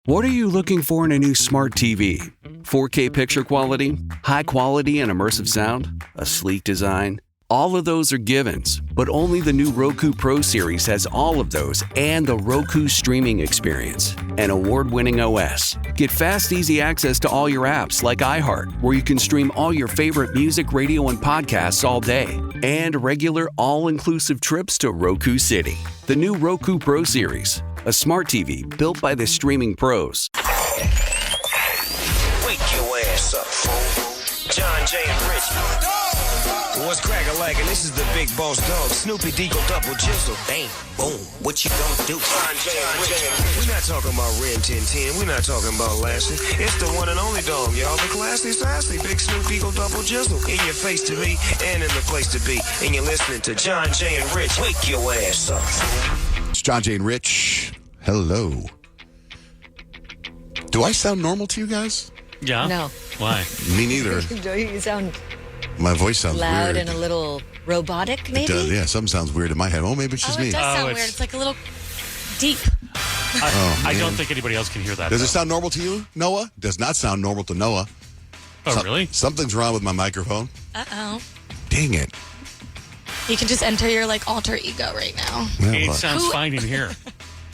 What are you looking for in a new smart TV? 4K picture quality? High quality and immersive sound? A sleek design? All of those are givens, but only the new Roku Pro Series has all of those and the Roku streaming experience, an award-winning OS. Get fast, easy access to all your apps like iHeart, where you can stream all your favorite music, radio, and podcasts all day, and regular all-inclusive trips to Roku City. The new Roku Pro Series, a smart TV built by the streaming pros. Wake your ass up, fool. Johnjay and Rich. What's crack-a-lackin'? This is the big boss dog, Snoopy Deagle Double Jizzle. Bang, boom, what you gonna do? Johnjay and Rich. We're not talking about Ren 1010. We're not talking about Lassie. It's the one and only dog, y'all. The classy, sassy, big Snoop Deagle Double Jizzle. In your face to me and in the place to be. And you're listening to Johnjay and Rich. Wake your ass up, fool. It's Johnjay and Rich. Hello. Do I sound normal to you guys? Yeah. No. Why? Me neither. You sound My voice sounds loud weird. and a little robotic, maybe? It does, yeah, something sounds weird in my head. Oh, maybe it's just Oh, me. it does sound it's- weird. It's like a little deep. I don't think anybody else can hear that. Does it though. sound normal to you, Noah? Does not sound normal to Noah. Oh, really? Something's wrong with my microphone. Uh-oh. Dang it. You can just enter your, alter ego right now. Yeah, It well, sounds fine in here.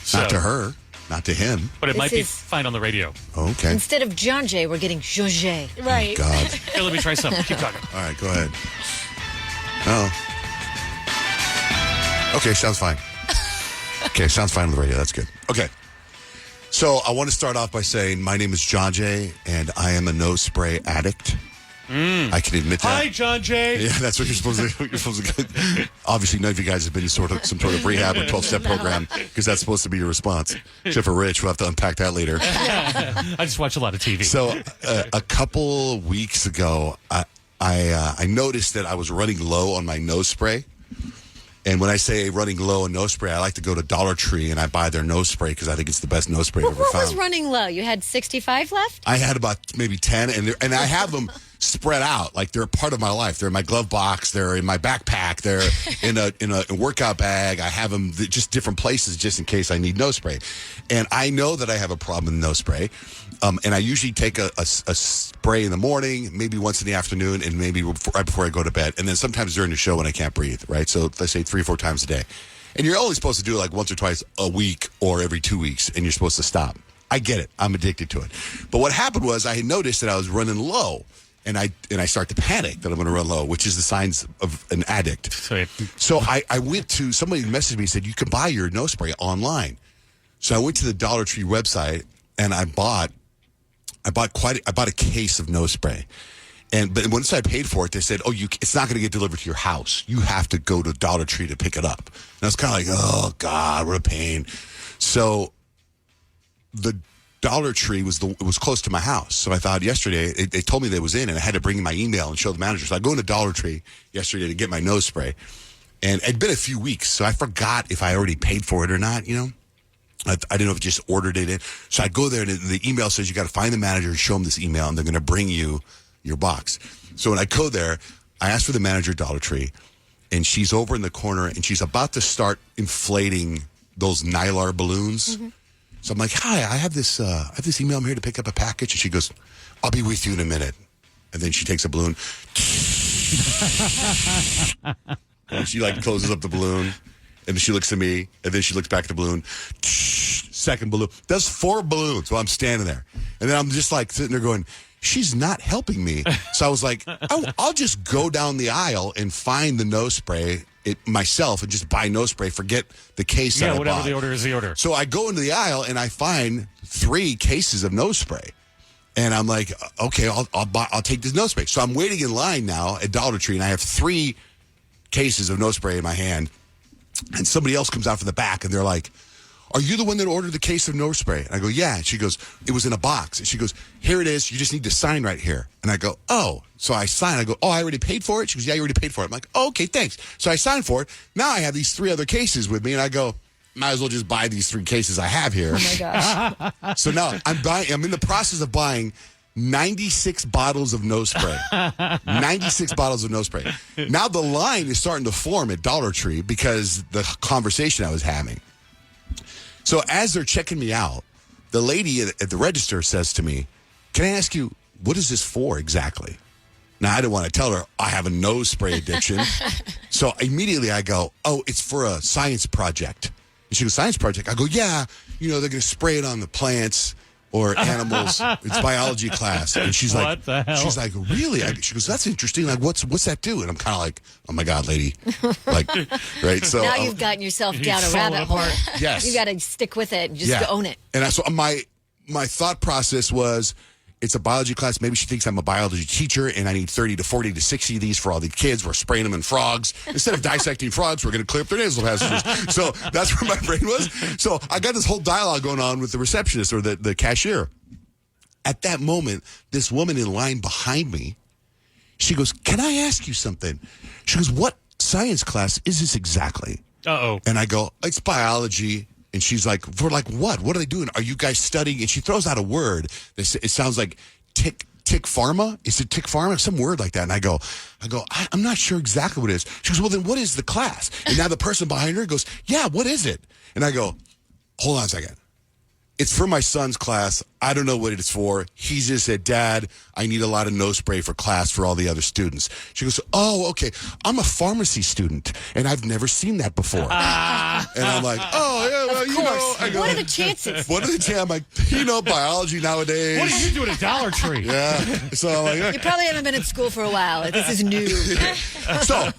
So, not to her, not to him. But it This might be is- fine on the radio. Okay. Instead of Johnjay, we're getting Johnjay. Right. God. Here, let me try something. Keep talking. All right, go ahead. Oh. Okay, sounds fine. Okay, sounds fine on the radio. That's good. Okay. So I want to start off by saying my name is Johnjay, and I am a nose spray addict. I can admit that. Hi, Johnjay. Yeah, that's what you're supposed to. You're supposed to. Obviously, none of you guys have been in some sort of rehab or 12-step program because that's supposed to be your response. Except for Rich, we'll have to unpack that later. I just watch a lot of TV. So a couple weeks ago, I noticed that I was running low on my nose spray. And when I say running low on nose spray, I like to go to Dollar Tree and I buy their nose spray because I think it's the best nose spray I've ever What found. was running low? You had 65 left? I had about maybe 10, and I have them spread out like they're a part of my life. They're in my glove box. They're in my backpack. They're in a workout bag. I have them just different places just in case I need nose spray. And I know that I have a problem with nose spray. And I usually take a spray in the morning, maybe once in the afternoon, and maybe right before I go to bed. And then sometimes during the show when I can't breathe, right? So let's say 3 or 4 times a day. And you're only supposed to do it like once or twice a week or every 2 weeks, and you're supposed to stop. I get it. I'm addicted to it. But what happened was I had noticed that I was running low, and I start to panic that I'm going to run low, which is the signs of an addict. So I went to, somebody messaged me and said, you can buy your nose spray online. So I went to the Dollar Tree website, and I bought a case of nose spray. But once I paid for it, they said, it's not going to get delivered to your house. You have to go to Dollar Tree to pick it up. And I was kind of like, oh, God, what a pain. So the Dollar Tree was close to my house. So I thought yesterday, they told me that it was in, and I had to bring in my email and show the manager. So I go into Dollar Tree yesterday to get my nose spray. And it'd been a few weeks, so I forgot if I already paid for it or not, you know. I didn't know if I just ordered it in. So I go there, and the email says you got to find the manager and show them this email, and they're going to bring you your box. So when I go there, I ask for the manager at Dollar Tree, and she's over in the corner, and she's about to start inflating those Nylar balloons. Mm-hmm. So I'm like, hi, I have this email. I'm here to pick up a package. And she goes, I'll be with you in a minute. And then she takes a balloon. And she closes up the balloon. And then she looks at me, and then she looks back at the balloon. Second balloon. That's 4 balloons while I'm standing there. And then I'm just sitting there going, she's not helping me. So I was like, I'll just go down the aisle and find the nose spray myself and just buy nose spray. Forget the case that I whatever bought. the order is the order. So I go into the aisle, and I find 3 cases of nose spray. And I'm like, okay, I'll take this nose spray. So I'm waiting in line now at Dollar Tree, and I have 3 cases of nose spray in my hand. And somebody else comes out from the back, and they're like, are you the one that ordered the case of nose spray? And I go, yeah. And she goes, it was in a box. And she goes, here it is. You just need to sign right here. And I go, oh. So I sign. I go, oh, I already paid for it? She goes, yeah, you already paid for it. I'm like, oh, okay, thanks. So I signed for it. Now I have these 3 other cases with me, and I go, might as well just buy these 3 cases I have here. Oh, my gosh. So now I'm in the process of buying 96 bottles of nose spray. 96 bottles of nose spray. Now the line is starting to form at Dollar Tree because the conversation I was having. So as they're checking me out, the lady at the register says to me, "Can I ask you, what is this for exactly?" Now, I didn't want to tell her I have a nose spray addiction. So immediately I go, "Oh, it's for a science project." And she goes, "Science project?" I go, "Yeah, they're going to spray it on the plants or animals. It's biology class." And she's like, What the hell? She's like, "Really?" She goes, "That's interesting. Like, what's that do?" And I'm kind of like, "Oh my God, lady." Like, right? So Now you've gotten yourself down a falling rabbit hole. apart. Yes. You got to stick with it and just own it. And so my thought process was, it's a biology class. Maybe she thinks I'm a biology teacher, and I need 30 to 40 to 60 of these for all the kids. We're spraying them in frogs. Instead of dissecting frogs, we're going to clear up their nasal passages. So that's where my brain was. So I got this whole dialogue going on with the receptionist or the cashier. At that moment, this woman in line behind me, she goes, "Can I ask you something?" She goes, "What science class is this exactly?" Uh-oh. And I go, "It's biology." And she's like, "For like what? What are they doing? Are you guys studying?" And she throws out a word. It sounds like tick pharma. Is it tick pharma? Some word like that. And I go, I'm not sure exactly what it is. She goes, "Well, then what is the class?" And now the person behind her goes, "Yeah, what is it?" And I go, "Hold on a second. It's for my son's class. I don't know what it's for. He just said, 'Dad, I need a lot of nose spray for class for all the other students.'" She goes, "Oh, okay. I'm a pharmacy student, and I've never seen that before." And I'm like, "Oh, yeah, well, Of course. I go, What are the chances? what are the chances?" I'm like, biology nowadays. What are you doing at Dollar Tree? Yeah. So I'm like, You probably haven't been at school for a while. This is new. So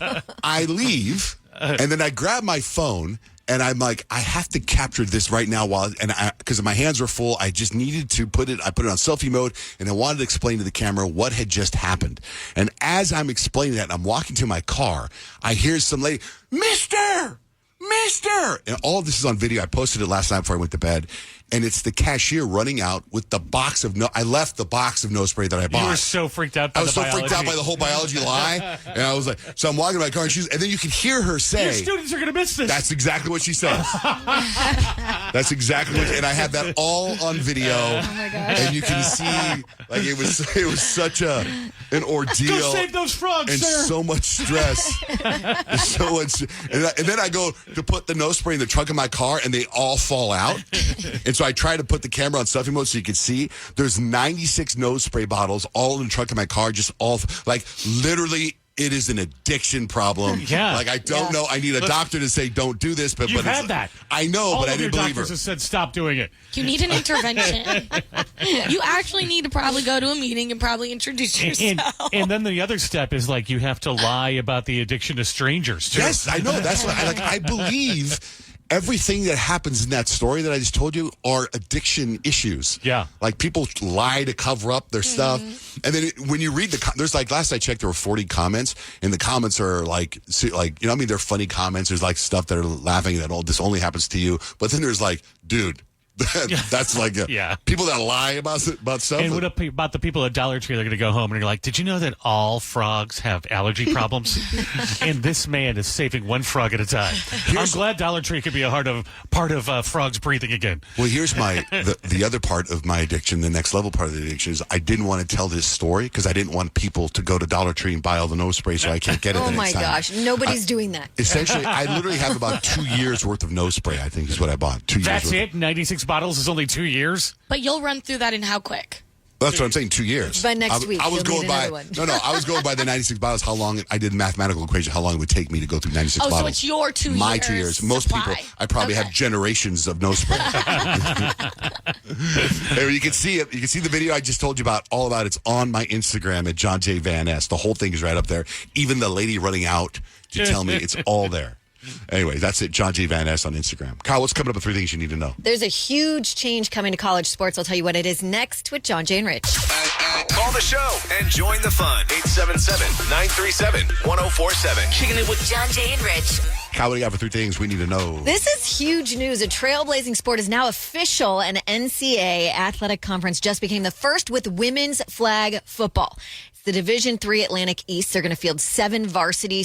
I leave, and then I grab my phone, and I'm like, I have to capture this right now because my hands were full. I just needed to put it on selfie mode, and I wanted to explain to the camera what had just happened. And as I'm explaining that, and I'm walking to my car, I hear some lady, Mister! And all of this is on video. I posted it last night before I went to bed. And it's the cashier running out with the box of I left the box of nose spray that I bought. You were so freaked out by I was so freaked out by the whole biology lie. And I was like, so I'm walking to my car, and then you can hear her say, "Your students are going to miss this." That's exactly what she says. That's exactly what, and I had that all on video. Oh my gosh. And you can see, like, it was such an ordeal. Go save those frogs, and sir. so much stress. And so much, and then I go to put the nose spray in the trunk of my car, and they all fall out. And so I try to put the camera on selfie mode so you can see. There's 96 nose spray bottles all in the trunk of my car, just all, like, literally. It is an addiction problem. Yeah. Like, I don't know. I need a doctor to say, don't do this. But You've it's, had that. I know, All but I of your didn't believe her. doctors have said, "Stop doing it." You need an intervention. You actually need to probably go to a meeting and probably introduce yourself. And then the other step is, like, you have to lie about the addiction to strangers, too. Yes, I know. That's what I believe everything that happens in that story that I just told you are addiction issues. Yeah. Like, people lie to cover up their stuff. And then when you read there's like, last I checked, there were 40 comments, and the comments are like, they're funny comments. There's like stuff that are laughing that, "Oh, this only happens to you." But then there's like, dude, that's like people that lie about stuff. And what about the people at Dollar Tree? They're going to go home and you're like, "Did you know that all frogs have allergy problems?" And this man is saving one frog at a time. I'm glad Dollar Tree could be a part of frogs breathing again. Well, here's the other part of my addiction, the next level part of the addiction is I didn't want to tell this story because I didn't want people to go to Dollar Tree and buy all the nose spray so I can't get it. Oh my gosh. Nobody's doing that. Essentially, I literally have about 2 years worth of nose spray, I think is what I bought. 2 years That's worth. it? 96 bottles is only 2 years? But you'll run through that in how quick? That's what I'm saying, 2 years. By next week, I was you'll going need by another one. No, I was going by the 96 bottles. How long I did the mathematical equation? How long it would take me to go through 96 bottles? So it's your 2 years. My 2 years. Most supply. people, I probably have generations of nose spray. Anyway, you can see it. You can see the video I just told you about. All about it's on my Instagram at Johnjay Van S. The whole thing is right up there. Even the lady running out to tell me it's all there. Anyway, that's it. Johnjay Van S on Instagram. Kyle, what's coming up with 3 things you need to know? There's a huge change coming to college sports. I'll tell you what it is next with Johnjay and Rich. Call the show and join the fun. 877-937-1047. Kicking it with Johnjay and Rich. Kyle, what do you got for 3 things we need to know? This is huge news. A trailblazing sport is now official. An NCAA athletic conference just became the first with women's flag football. It's the Division III Atlantic East. They're going to field 7 varsity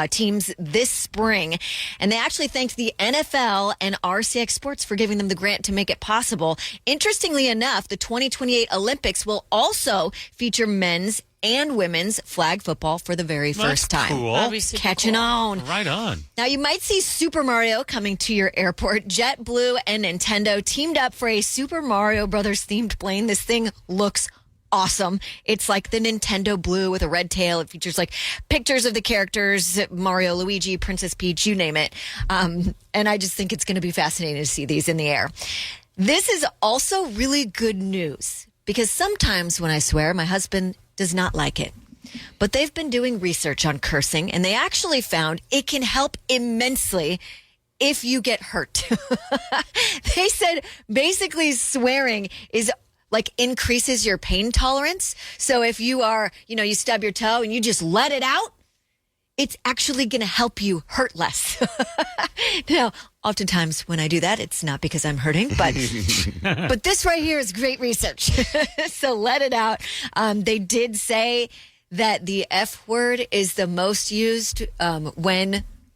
teams this spring. And they actually thanked the NFL and RCX Sports for giving them the grant to make it possible. Interestingly enough, the 2028 Olympics will also feature men's and women's flag football for the very first time. Cool. That'd be super Catching cool. on. Right on. Now, you might see Super Mario coming to your airport. JetBlue and Nintendo teamed up for a Super Mario Brothers themed plane. This thing looks awesome. It's like the Nintendo Blue with a red tail. It features like pictures of the characters, Mario, Luigi, Princess Peach, you name it. And I just think it's going to be fascinating to see these in the air. This is also really good news because sometimes when I swear, my husband does not like it. But they've been doing research on cursing, and they actually found it can help immensely if you get hurt. They said basically swearing is like increases your pain tolerance. So if you are, you stub your toe and you just let it out, it's actually going to help you hurt less. Now, oftentimes when I do that, it's not because I'm hurting, but this right here is great research. So let it out. They did say that the F word is the most used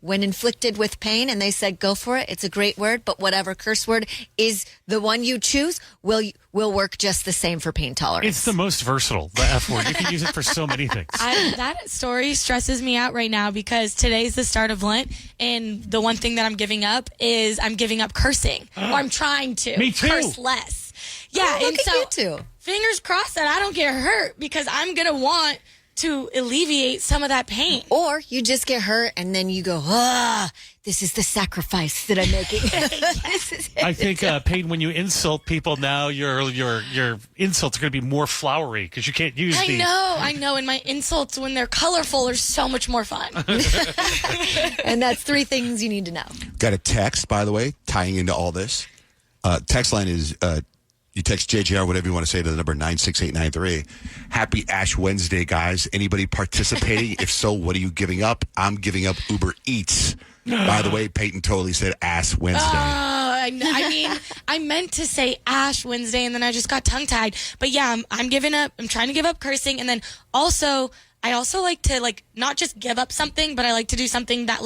when inflicted with pain, and they said go for it. It's a great word, but whatever curse word is the one you choose will work just the same for pain tolerance. It's the most versatile, the F word. You can use it for so many things. That story stresses me out right now because today's the start of Lent, and the one thing that I'm giving up is I'm giving up cursing, or I'm trying to. Me too. Curse less. Yeah, Oh, look and at so you two. Fingers crossed that I don't get hurt because I'm gonna want to alleviate some of that pain. Or you just get hurt and then you go, this is the sacrifice that I'm making. This is it. I think, Payton, when you insult people now, your insults are going to be more flowery because you can't use I know. And my insults, when they're colorful, are so much more fun. And that's 3 things you need to know. Got a text, by the way, tying into all this. Text line is you text JJR, whatever you want to say, to the number 96893. Happy Ash Wednesday, guys. Anybody participating? If so, what are you giving up? I'm giving up Uber Eats. By the way, Payton totally said Ash Wednesday. I mean, I meant to say Ash Wednesday, and then I just got tongue-tied. But yeah, I'm giving up. I'm trying to give up cursing, and then also, I also like to not just give up something, but I like to do something that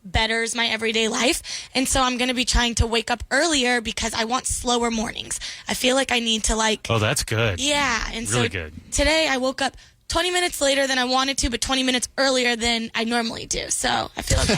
betters my everyday life. And so I'm going to be trying to wake up earlier because I want slower mornings. I feel like I need to Oh, that's good. Yeah. And really so good. Today I woke up 20 minutes later than I wanted to, but 20 minutes earlier than I normally do. So I feel okay.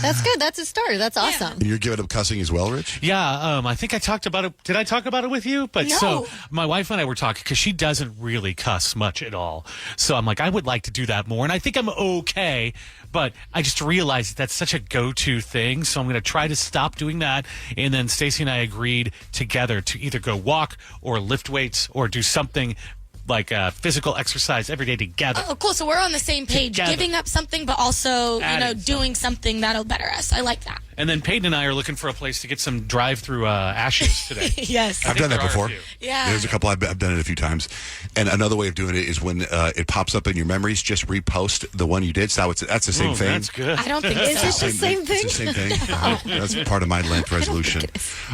That's good. That's a start. That's awesome. And you're giving up cussing as well, Rich? Yeah, I think I talked about it. Did I talk about it with you? But No. so my wife and I were talking because she doesn't really cuss much at all. So I'm like, I would like to do that more. And I think I'm okay, but I just realized that's such a go-to thing. So I'm going to try to stop doing that. And then Stacey and I agreed together to either go walk or lift weights or do something like physical exercise every day together. Oh, cool. So we're on the same page, Together. giving up something, but also, Adding doing something that'll better us. I like that. And then Peyton and I are looking for a place to get some drive-through ashes today. Yes. I've done that there are a before. few. Yeah. There's a couple. I've done it a few times. And another way of doing it is when it pops up in your memories, just repost the one you did. So that's the same thing. That's good. I don't think Is so. it the same thing? It's the same thing. That's part of my Lent resolution.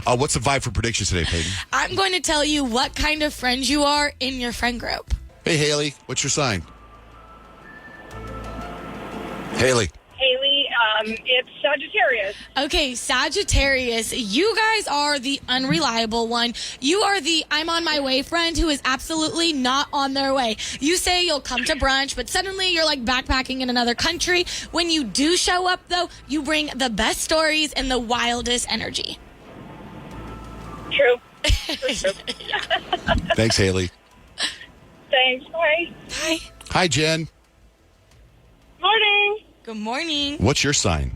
What's the vibe for predictions today, Peyton? I'm going to tell you what kind of friend you are in your friend group. Hey, Haley, what's your sign? Haley. Haley, it's Sagittarius. Okay, Sagittarius, you guys are the unreliable one. You are the I'm on my way friend who is absolutely not on their way. You say you'll come to brunch, but suddenly you're backpacking in another country. When you do show up, though, you bring the best stories and the wildest energy. True. Thanks, Haley. Thanks. Bye. Hi. Hi, Jen. Morning. Good morning. What's your sign?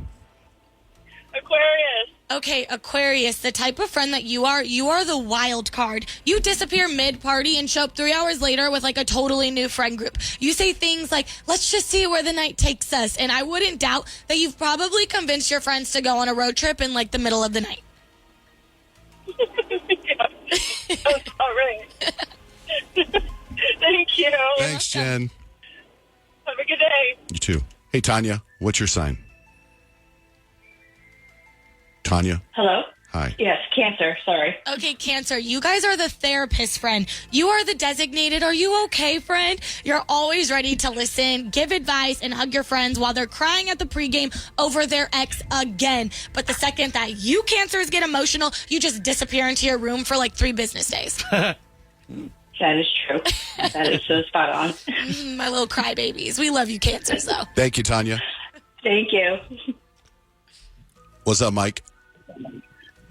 Aquarius. Okay, Aquarius, the type of friend that you are the wild card. You disappear mid-party and show up 3 hours later with a totally new friend group. You say things like, let's just see where the night takes us. And I wouldn't doubt that you've probably convinced your friends to go on a road trip in the middle of the night. Yeah. That's all right. Thank you. Thanks, Jen. Have a good day. You too. Hey, Tanya, what's your sign? Tanya? Hello? Hi. Yes, Cancer. Sorry. Okay, Cancer, you guys are the therapist friend. You are the designated, are you okay friend? You're always ready to listen, give advice, and hug your friends while they're crying at the pregame over their ex again. But the second that you Cancers get emotional, you just disappear into your room for 3 business days. That is true. That is so spot on. My little crybabies. We love you, cancers, though. Thank you, Tanya. Thank you. What's up, Mike?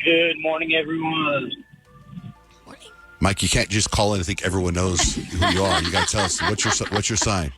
Good morning, everyone. Morning. Mike, you can't just call in and think everyone knows who you are. You got to tell us what's your sign.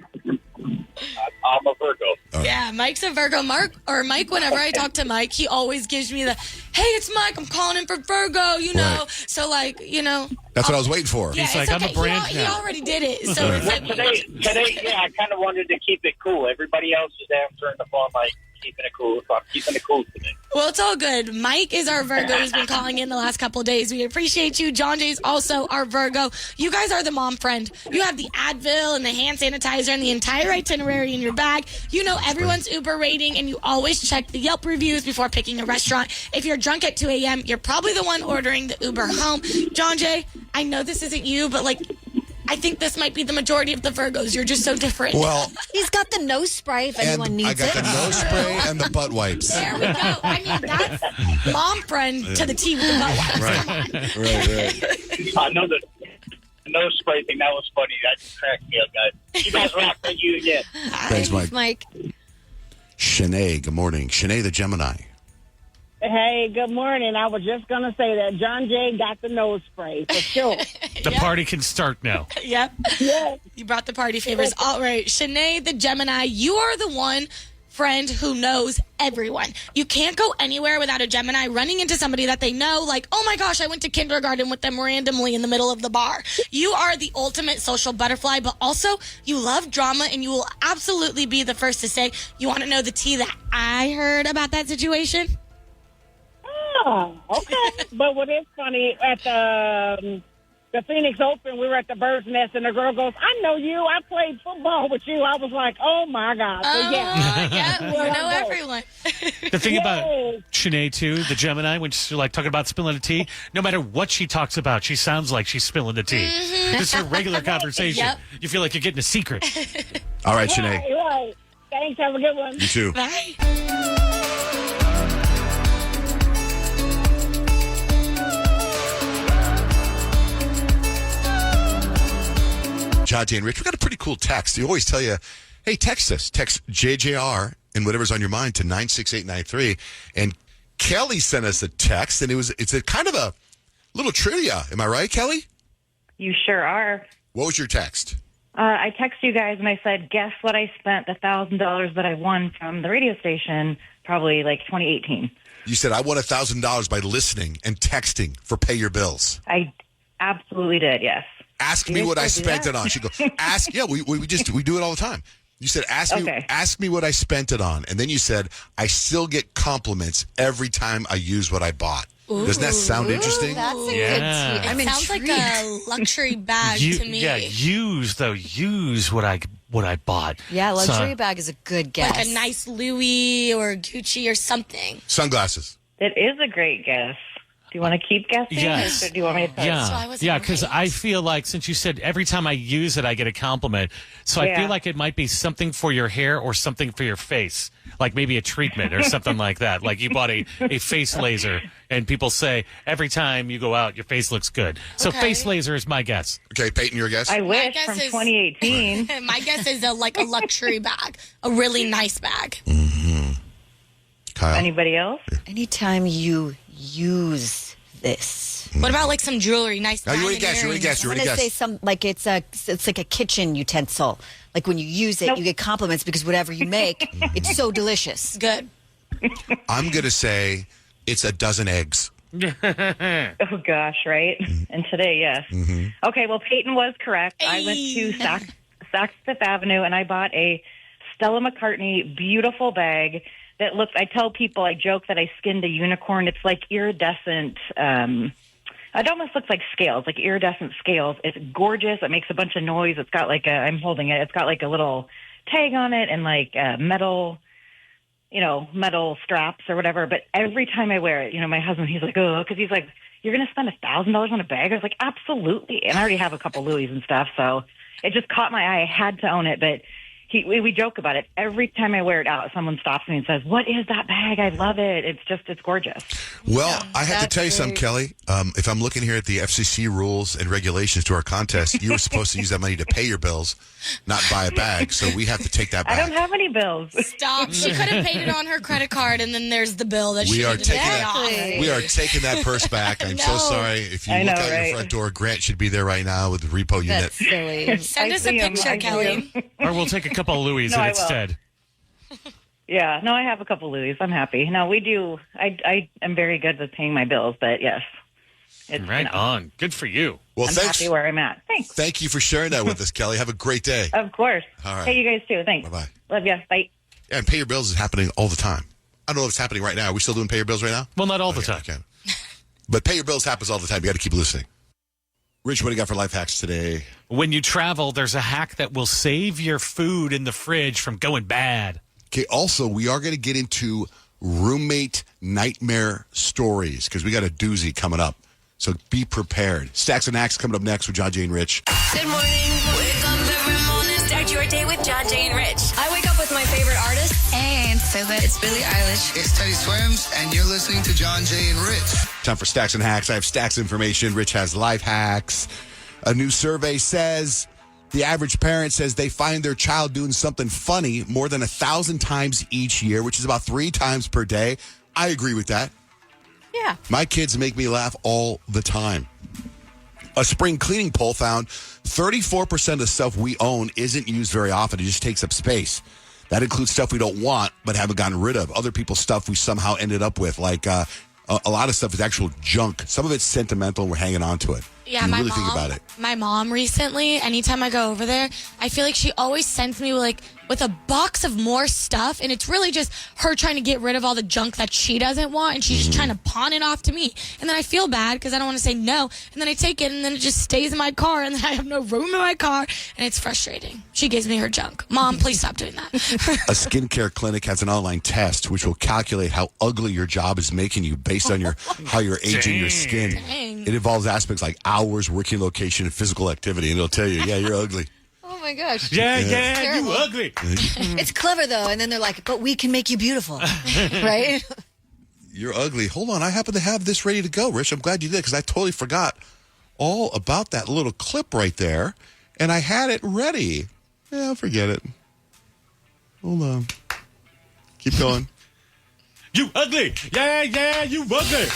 I'm a Virgo. Yeah, Mike's a Virgo. Mike, whenever I talk to Mike, he always gives me the, hey, it's Mike, I'm calling in for Virgo, you know. Right. So, like, you know. That's what I was waiting for. Yeah, He's it's like, I'm a brand He now. already did it. So it's like, Today, yeah, I kind of wanted to keep it cool. Everybody else is answering the phone like keeping it cool, so I'm keeping it cool today. well, it's all good. Mike is our Virgo who's been calling in the last couple of days. We appreciate you. Johnjay is also our Virgo. You guys are the mom friend. You have the Advil and the hand sanitizer and the entire itinerary in your bag. You know everyone's Uber rating, and you always check the Yelp reviews before picking a restaurant. If you're drunk at 2 a.m., you're probably the one ordering the Uber home. Johnjay, I know this isn't you, but, like, I think this might be the majority of the Virgos. You're just so different. Well, He's got the nose spray if anyone and needs I got it. the nose spray and the butt wipes. There we go. I mean, that's mom friend to the T with the butt wipes. Right. I know the nose spray thing, that was funny. That just cracked me up, guys. You guys rock. Thank you again. Thanks, Mike. Mike. Shanae, good morning. Shanae the Gemini. Hey, good morning. I was just going to say that Johnjay got the nose spray for sure. The party can start now. Yep. Yes. You brought the party favors. All right. Shanae, the Gemini, you are the one friend who knows everyone. You can't go anywhere without a Gemini running into somebody that they know, like, oh my gosh, I went to kindergarten with them randomly in the middle of the bar. You are the ultimate social butterfly, but also you love drama, and you will absolutely be the first to say, you want to know the tea that I heard about that situation? Oh, okay. But what is funny, at the Phoenix Open, we were at the Bird's Nest, and the girl goes, I know you. I played football with you. I was like, oh, my God. So, Yeah, you know everyone. The thing about Shanae, too, the Gemini, when she's like talking about spilling the tea, no matter what she talks about, she sounds like she's spilling the tea. Just her regular conversation. Yep. You feel like you're getting a secret. All right, Shanae. Right. Thanks. Have a good one. You too. Bye. Johnjay and Rich, we got a pretty cool text. They always tell you, hey, text us. Text JJR and whatever's on your mind to 96893. And Kelly sent us a text, and it's a kind of a little trivia. Am I right, Kelly? You sure are. What was your text? I texted you guys and I said, guess what I spent the $1,000 that I won from the radio station, probably like 2018. You said, I won $1,000 by listening and texting for Pay Your Bills. I absolutely did, yes. Ask me what I spent it on. She goes, ask. Yeah, we do it all the time. You said, ask me what I spent it on. And then you said, I still get compliments every time I use what I bought. Ooh. Doesn't that sound interesting? That's a Yeah. good tea. It I'm sounds intrigued. like a luxury bag to me. Yeah, use what I bought. Yeah, luxury So- bag is a good guess. Like a nice Louis or Gucci or something. Sunglasses. It is a great guess. Do you want to keep guessing? Yes. Or do you want me to So I Yeah, wasn't yeah, because right. I feel like since you said every time I use it, I get a compliment. So I Yeah. feel like it might be something for your hair or something for your face, like maybe a treatment or something like that. Like you bought a face laser, and people say every time you go out, your face looks good. So Okay. face laser is my guess. Okay, Peyton, your guess? I wish guess from is- 2018. My guess is a luxury bag, a really nice bag. Kyle. Anybody else? Anytime you use this. What about like some jewelry, nice Now, you already diamond guessed. You already earrings? guessed. You I'm already gonna say guessed. some like it's like a kitchen utensil. Like when you use it, you get compliments because whatever you make, it's so delicious. Good. I'm going to say it's a dozen eggs. Oh, gosh, right? And today, yes. Okay, well, Peyton was correct. I went to Saks Fifth Avenue, and I bought a Stella McCartney beautiful bag that looks, I tell people, I joke that I skinned a unicorn. It's like iridescent, it almost looks like scales, like iridescent scales. It's gorgeous. It makes a bunch of noise. It's got like I'm holding it. It's got like a little tag on it and like metal straps or whatever. But every time I wear it, my husband, he's like, oh, because he's like, you're going to spend $1,000 on a bag? I was like, absolutely. And I already have a couple Louis and stuff. So it just caught my eye. I had to own it. But we joke about it. Every time I wear it out, someone stops me and says, "What is that bag? I love it. It's gorgeous." Well, I have to tell you something, Kelly. If I'm looking here at the FCC rules and regulations to our contest, you were supposed to use that money to pay your bills, not buy a bag. So we have to take that back. I don't have any bills. Stop. She could have paid it on her credit card, and then there's the bill that she needed to pay off. We are taking that purse back. I'm so sorry. If you look out your front door, Grant should be there right now with the repo unit. That's silly. Send us a picture, Kelly. Or we'll take a couple of Louis instead. Yeah, no, I have a couple Louis. I'm happy. No, we do. I am very good with paying my bills, but yes. Right on. Good for you. Well, I'm thanks. happy where I'm at. Thanks. Thank you for sharing that with us, Kelly. Have a great day. Of course. All right. Hey, you guys too. Thanks. Bye-bye. Love you. Bye. Yeah, and pay your bills is happening all the time. I don't know if it's happening right now. Are we still doing pay your bills right now? Well, not all the time. Okay. But pay your bills happens all the time. You got to keep listening. Rich, what do you got for life hacks today? When you travel, there's a hack that will save your food in the fridge from going bad. Okay, also, we are going to get into roommate nightmare stories because we got a doozy coming up. So be prepared. Stacks and Acts coming up next with Johnjay and Rich. Good morning. Wake up every morning. Start your day with Johnjay and Rich. I wake up with my favorite artist. And so that it's Billie Eilish. It's Teddy Swims, and you're listening to Johnjay and Rich. Time for Stacks and Hacks. I have Stacks information. Rich has life hacks. A new survey says the average parent says they find their child doing something funny more than 1,000 times each year, which is about 3 times per day. I agree with that. Yeah. My kids make me laugh all the time. A spring cleaning poll found 34% of stuff we own isn't used very often. It just takes up space. That includes stuff we don't want but haven't gotten rid of. Other people's stuff we somehow ended up with, like a lot of stuff is actual junk. Some of it's sentimental and we're hanging on to it. Yeah, you my really mom, think about it. My mom recently, anytime I go over there, I feel like she always sends me with a box of more stuff, and it's really just her trying to get rid of all the junk that she doesn't want, and she's just trying to pawn it off to me. And then I feel bad because I don't want to say no, and then I take it, and then it just stays in my car, and then I have no room in my car, and it's frustrating. She gives me her junk. Mom, please stop doing that. A skincare clinic has an online test which will calculate how ugly your job is making you based on how you're aging your skin. Dang. It involves aspects like hours, working location, and physical activity, and it'll tell you, yeah, you're ugly. Oh my gosh. Yeah, you Terrible. ugly. It's clever though, and then they're like, "But we can make you beautiful," right? You're ugly. Hold on, I happen to have this ready to go, Rich. I'm glad you did because I totally forgot all about that little clip right there, and I had it ready. Yeah, forget it. Hold on. Keep going. You ugly. Yeah, you ugly.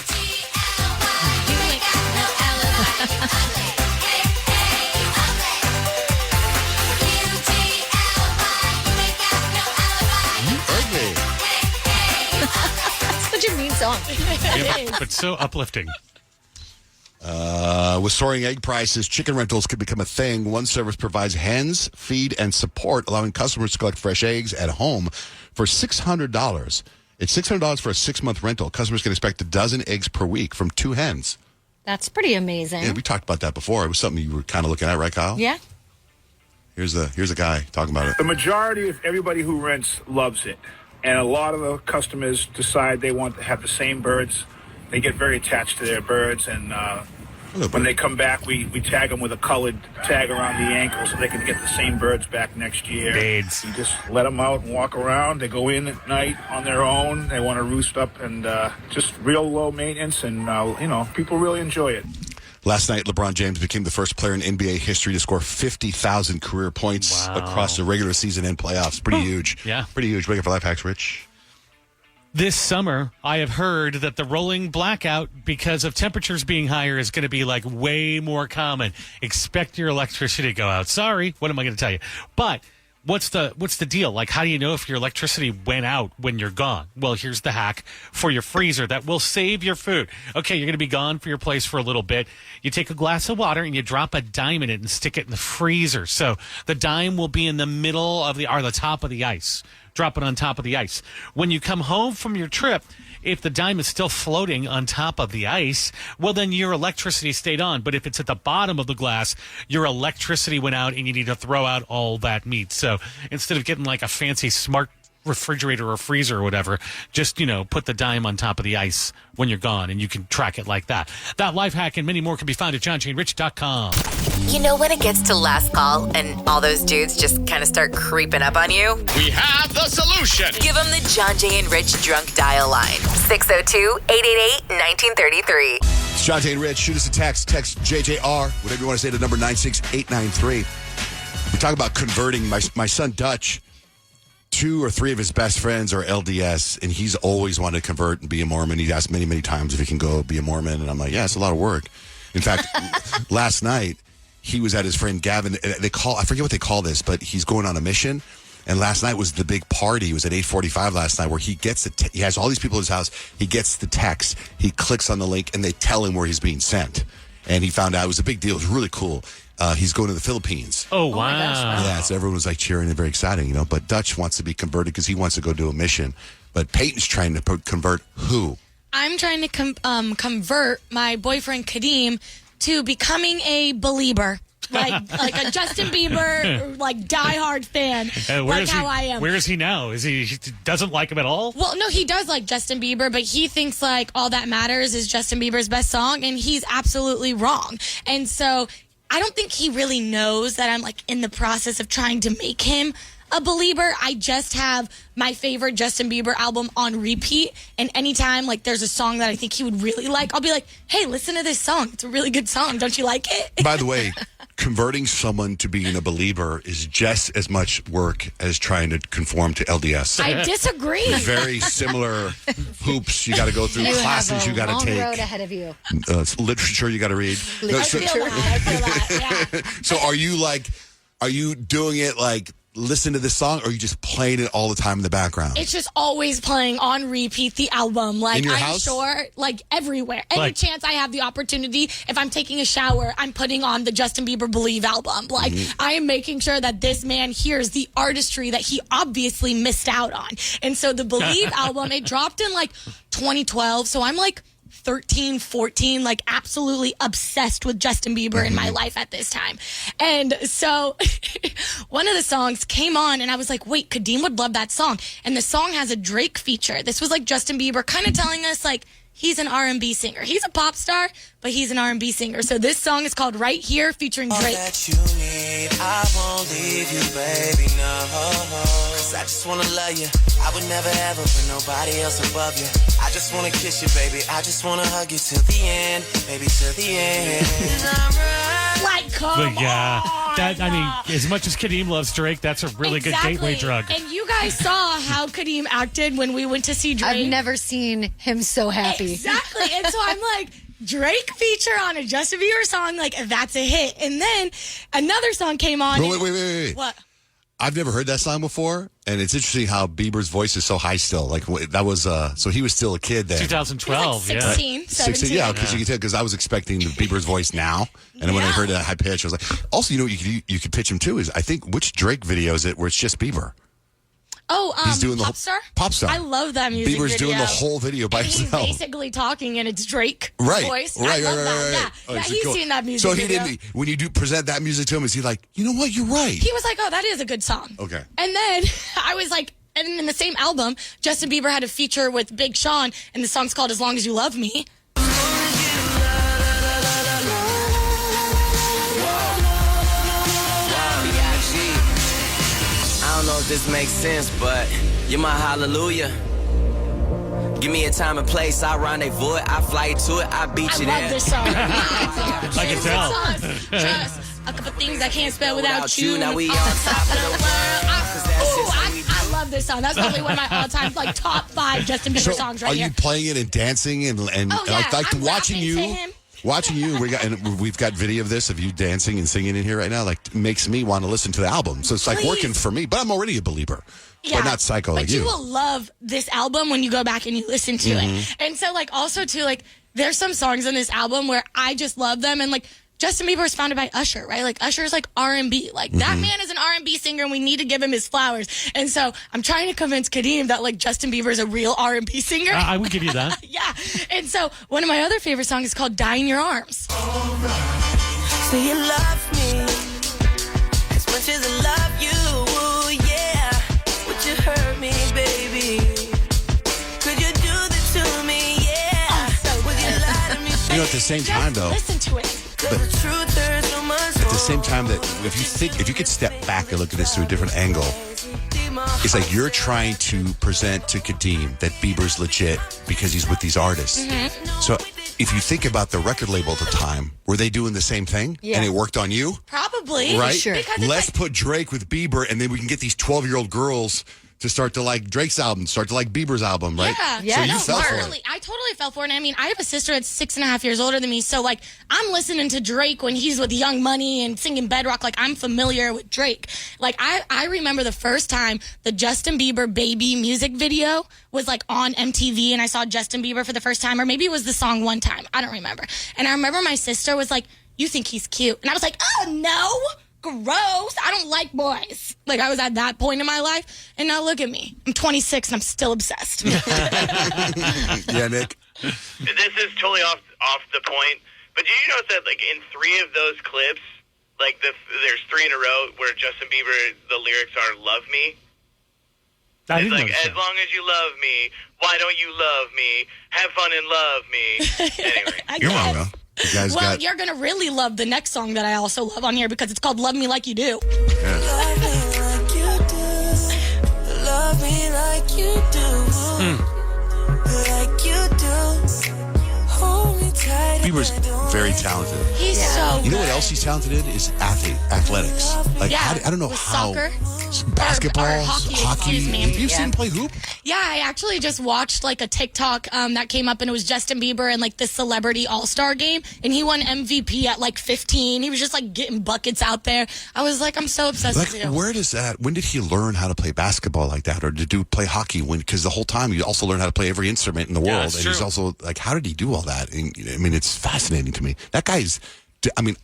Such a mean song. Yeah, but so uplifting. With soaring egg prices, chicken rentals could become a thing. One service provides hens, feed, and support, allowing customers to collect fresh eggs at home for $600. It's $600 for a 6-month rental. Customers can expect 12 eggs per week from 2 hens. That's pretty amazing. Yeah, we talked about that before. It was something you were kind of looking at, right, Kyle? Yeah. Here's a guy talking about it. The majority of everybody who rents loves it. And a lot of the customers decide they want to have the same birds. They get very attached to their birds. And when they come back, we tag them with a colored tag around the ankle so they can get the same birds back next year. Birds. You just let them out and walk around. They go in at night on their own. They want to roost up and just real low maintenance. And, people really enjoy it. Last night, LeBron James became the first player in NBA history to score 50,000 career points across the regular season and playoffs. Pretty huge. Yeah. Pretty huge. Wake up for life hacks, Rich. This summer, I have heard that the rolling blackout, because of temperatures being higher, is going to be way more common. Expect your electricity to go out. Sorry, what am I going to tell you? But what's the deal? How do you know if your electricity went out when you're gone? Well, here's the hack for your freezer that will save your food. Okay, you're going to be gone for your place for a little bit. You take a glass of water and you drop a dime in it and stick it in the freezer. So the dime will be in the middle of the top of the ice. Drop it on top of the ice. When you come home from your trip, if the dime is still floating on top of the ice, well, then your electricity stayed on. But if it's at the bottom of the glass, your electricity went out and you need to throw out all that meat. So instead of getting a fancy smart refrigerator or freezer or whatever, just, put the dime on top of the ice when you're gone, and you can track it like that. That life hack and many more can be found at johnjayandrich.com. You know when it gets to last call and all those dudes just kind of start creeping up on you? We have the solution. Give them the Johnjay and Rich drunk dial line. 602-888-1933. It's Johnjay and Rich. Shoot us a text. Text JJR, whatever you want to say, to number 96893. We talk about converting. My son Dutch, 2 or 3 of his best friends are LDS, and he's always wanted to convert and be a Mormon. He's asked many, many times if he can go be a Mormon, and I'm like, yeah, it's a lot of work. In fact, last night, he was at his friend Gavin. I forget what they call this, but he's going on a mission. And last night was the big party. It was at 8:45 last night, where he gets he has all these people at his house. He gets the text. He clicks on the link, and they tell him where he's being sent. And he found out it was a big deal. It was really cool. He's going to the Philippines. Oh, wow. Yeah, so everyone was like cheering and very exciting, But Dutch wants to be converted because he wants to go do a mission. But Payton's trying to convert who? I'm trying to convert my boyfriend Kadeem to becoming a belieber. Like a Justin Bieber, diehard fan, how I am. Where is he now? He doesn't like him at all? Well, no, he does like Justin Bieber, but he thinks all that matters is Justin Bieber's best song, and he's absolutely wrong. And so I don't think he really knows that I'm in the process of trying to make him a belieber. I just have my favorite Justin Bieber album on repeat, and anytime there's a song that I think he would really like, I'll be like, hey, listen to this song. It's a really good song. Don't you like it? By the way, converting someone to being a believer is just as much work as trying to conform to LDS. I disagree. Very similar hoops you got to go through, classes you got to take. Long road ahead of you. Literature you got to read. I feel that. Yeah. So are you doing it listen to this song, or are you just playing it all the time in the background? It's just always playing on repeat, the album. In your I'm house? sure, everywhere. Any chance I have the opportunity, if I'm taking a shower, I'm putting on the Justin Bieber Believe album. I am making sure that this man hears the artistry that he obviously missed out on. And so the Believe album, it dropped in 2012. So I'm 13, 14, absolutely obsessed with Justin Bieber in my life at this time. And so one of the songs came on, and I was like, wait, Kadeem would love that song. And the song has a Drake feature. This was Justin Bieber kind of telling us he's an R&B singer. He's a pop star, but he's an R&B singer. So this song is called Right Here featuring Drake. All that you need, I won't leave you, baby, no. 'Cause I just wanna love you. I would never ever put nobody else above you. I just wanna kiss you, baby. I just wanna hug you till the end, baby, till the end. Come on. As much as Kadeem loves Drake, that's a really good gateway drug. And you guys saw how Kadeem acted when we went to see Drake. I've never seen him so happy. Exactly. And so I'm Drake feature on a Justin Bieber song, that's a hit. And then another song came on. Wait. What? I've never heard that song before, and it's interesting how Bieber's voice is so high still. That was, so he was still a kid then. 2012, 16, 17. Yeah, because you can tell, because I was expecting the Bieber's voice now, and when I heard that high pitch, I was like, also, what you could pitch him too is, I think, which Drake video is it where it's just Bieber? Oh, he's doing Pop Star? Pop Star. I love that music Bieber's video. doing the whole video by himself. He's basically talking, and it's Drake voice. Right. Yeah, he's seen that music so video. When you do present that music to him, is he like, you know what, you're right? He was like, oh, that is a good song. Okay. And then I was like, and in the same album, Justin Bieber had a feature with Big Sean, and the song's called As Long As You Love Me. I don't know if this makes sense, but you're my hallelujah. Give me a time and place, I rendezvous it, I fly to it, I beat you there. I love this song. I can tell. Just a couple things I can't spell without you. Now we on top of the world. I love this song. That's probably one of my all-time top 5 Justin Bieber songs right here. Are you playing it and dancing and I'm watching you? Watching you, we've got video of this of you dancing and singing in here right now. Makes me want to listen to the album. So it's working for me. But I'm already a believer. Yeah, but not psycho like you. But you will love this album when you go back and you listen to it. And so also too there's some songs on this album where I just love them, and Justin Bieber was founded by Usher, right? Usher is R&B. That man is an R&B singer, and we need to give him his flowers. And so I'm trying to convince Kadeem that Justin Bieber is a real R&B singer. I would give you that. Yeah. And so one of my other favorite songs is called Die in Your Arms. So you love me as much as I love you, yeah. Would you hurt me, baby? at the same time, though, listen to it. at the same time that if you could step back and look at this through a different angle, it's like you're trying to present to Kadeem that Bieber's legit because he's with these artists. So if you think about the record label at the time, were they doing the same thing? Yeah. And it worked on you? Probably. Right? Sure. Let's put Drake with Bieber, and then we can get these 12-year-old girls to start to like Drake's album, start to like Bieber's album, right? Yeah. So you fell for it. I totally fell for it. And I mean, I have a sister that's 6.5 years older than me. So, like, I'm listening to Drake when he's with Young Money and singing Bedrock. Like, I'm familiar with Drake. Like, I remember the first time the Justin Bieber Baby music video was, like, on MTV. And I saw Justin Bieber for the first time. Or maybe it was the song One Time. I don't remember. And I remember my sister was like, "You think he's cute?" And I was like, "Oh, no. Gross. I don't like boys." Like, I was at that point in my life, and now look at me. I'm 26 and I'm still obsessed. Yeah, Nick. This is totally off the point, but did you notice that, like, in 3 of those clips, like, there's 3 in a row where Justin Bieber, the lyrics are "Love Me." It's like, "As long as you love me, why don't you love me? Have fun and love me." Anyway, You're wrong, though. Well, you're going to really love the next song that I also love on here because it's called "Love Me Like You Do." Yeah. Love me like you do. Love me like you do. Like you do. Hold me tight. Bieber's very talented. He's so good. You know what else he's talented in? Is athletics. Like, Yeah, I don't know with how. soccer? Basketball, Or hockey, excuse me. Have you seen him play hoop? Yeah, I actually just watched like a TikTok that came up, and it was Justin Bieber and like the Celebrity All-Star game, and he won MVP at like 15. He was just like getting buckets out there. I was like, I'm so obsessed with Like, you. where does that? When did he learn how to play basketball like that, or to play hockey? Because the whole time he also learned how to play every instrument in the world, that's and true. he's also like, how did he do all that? And, I mean, it's fascinating to me. That guy's. I mean,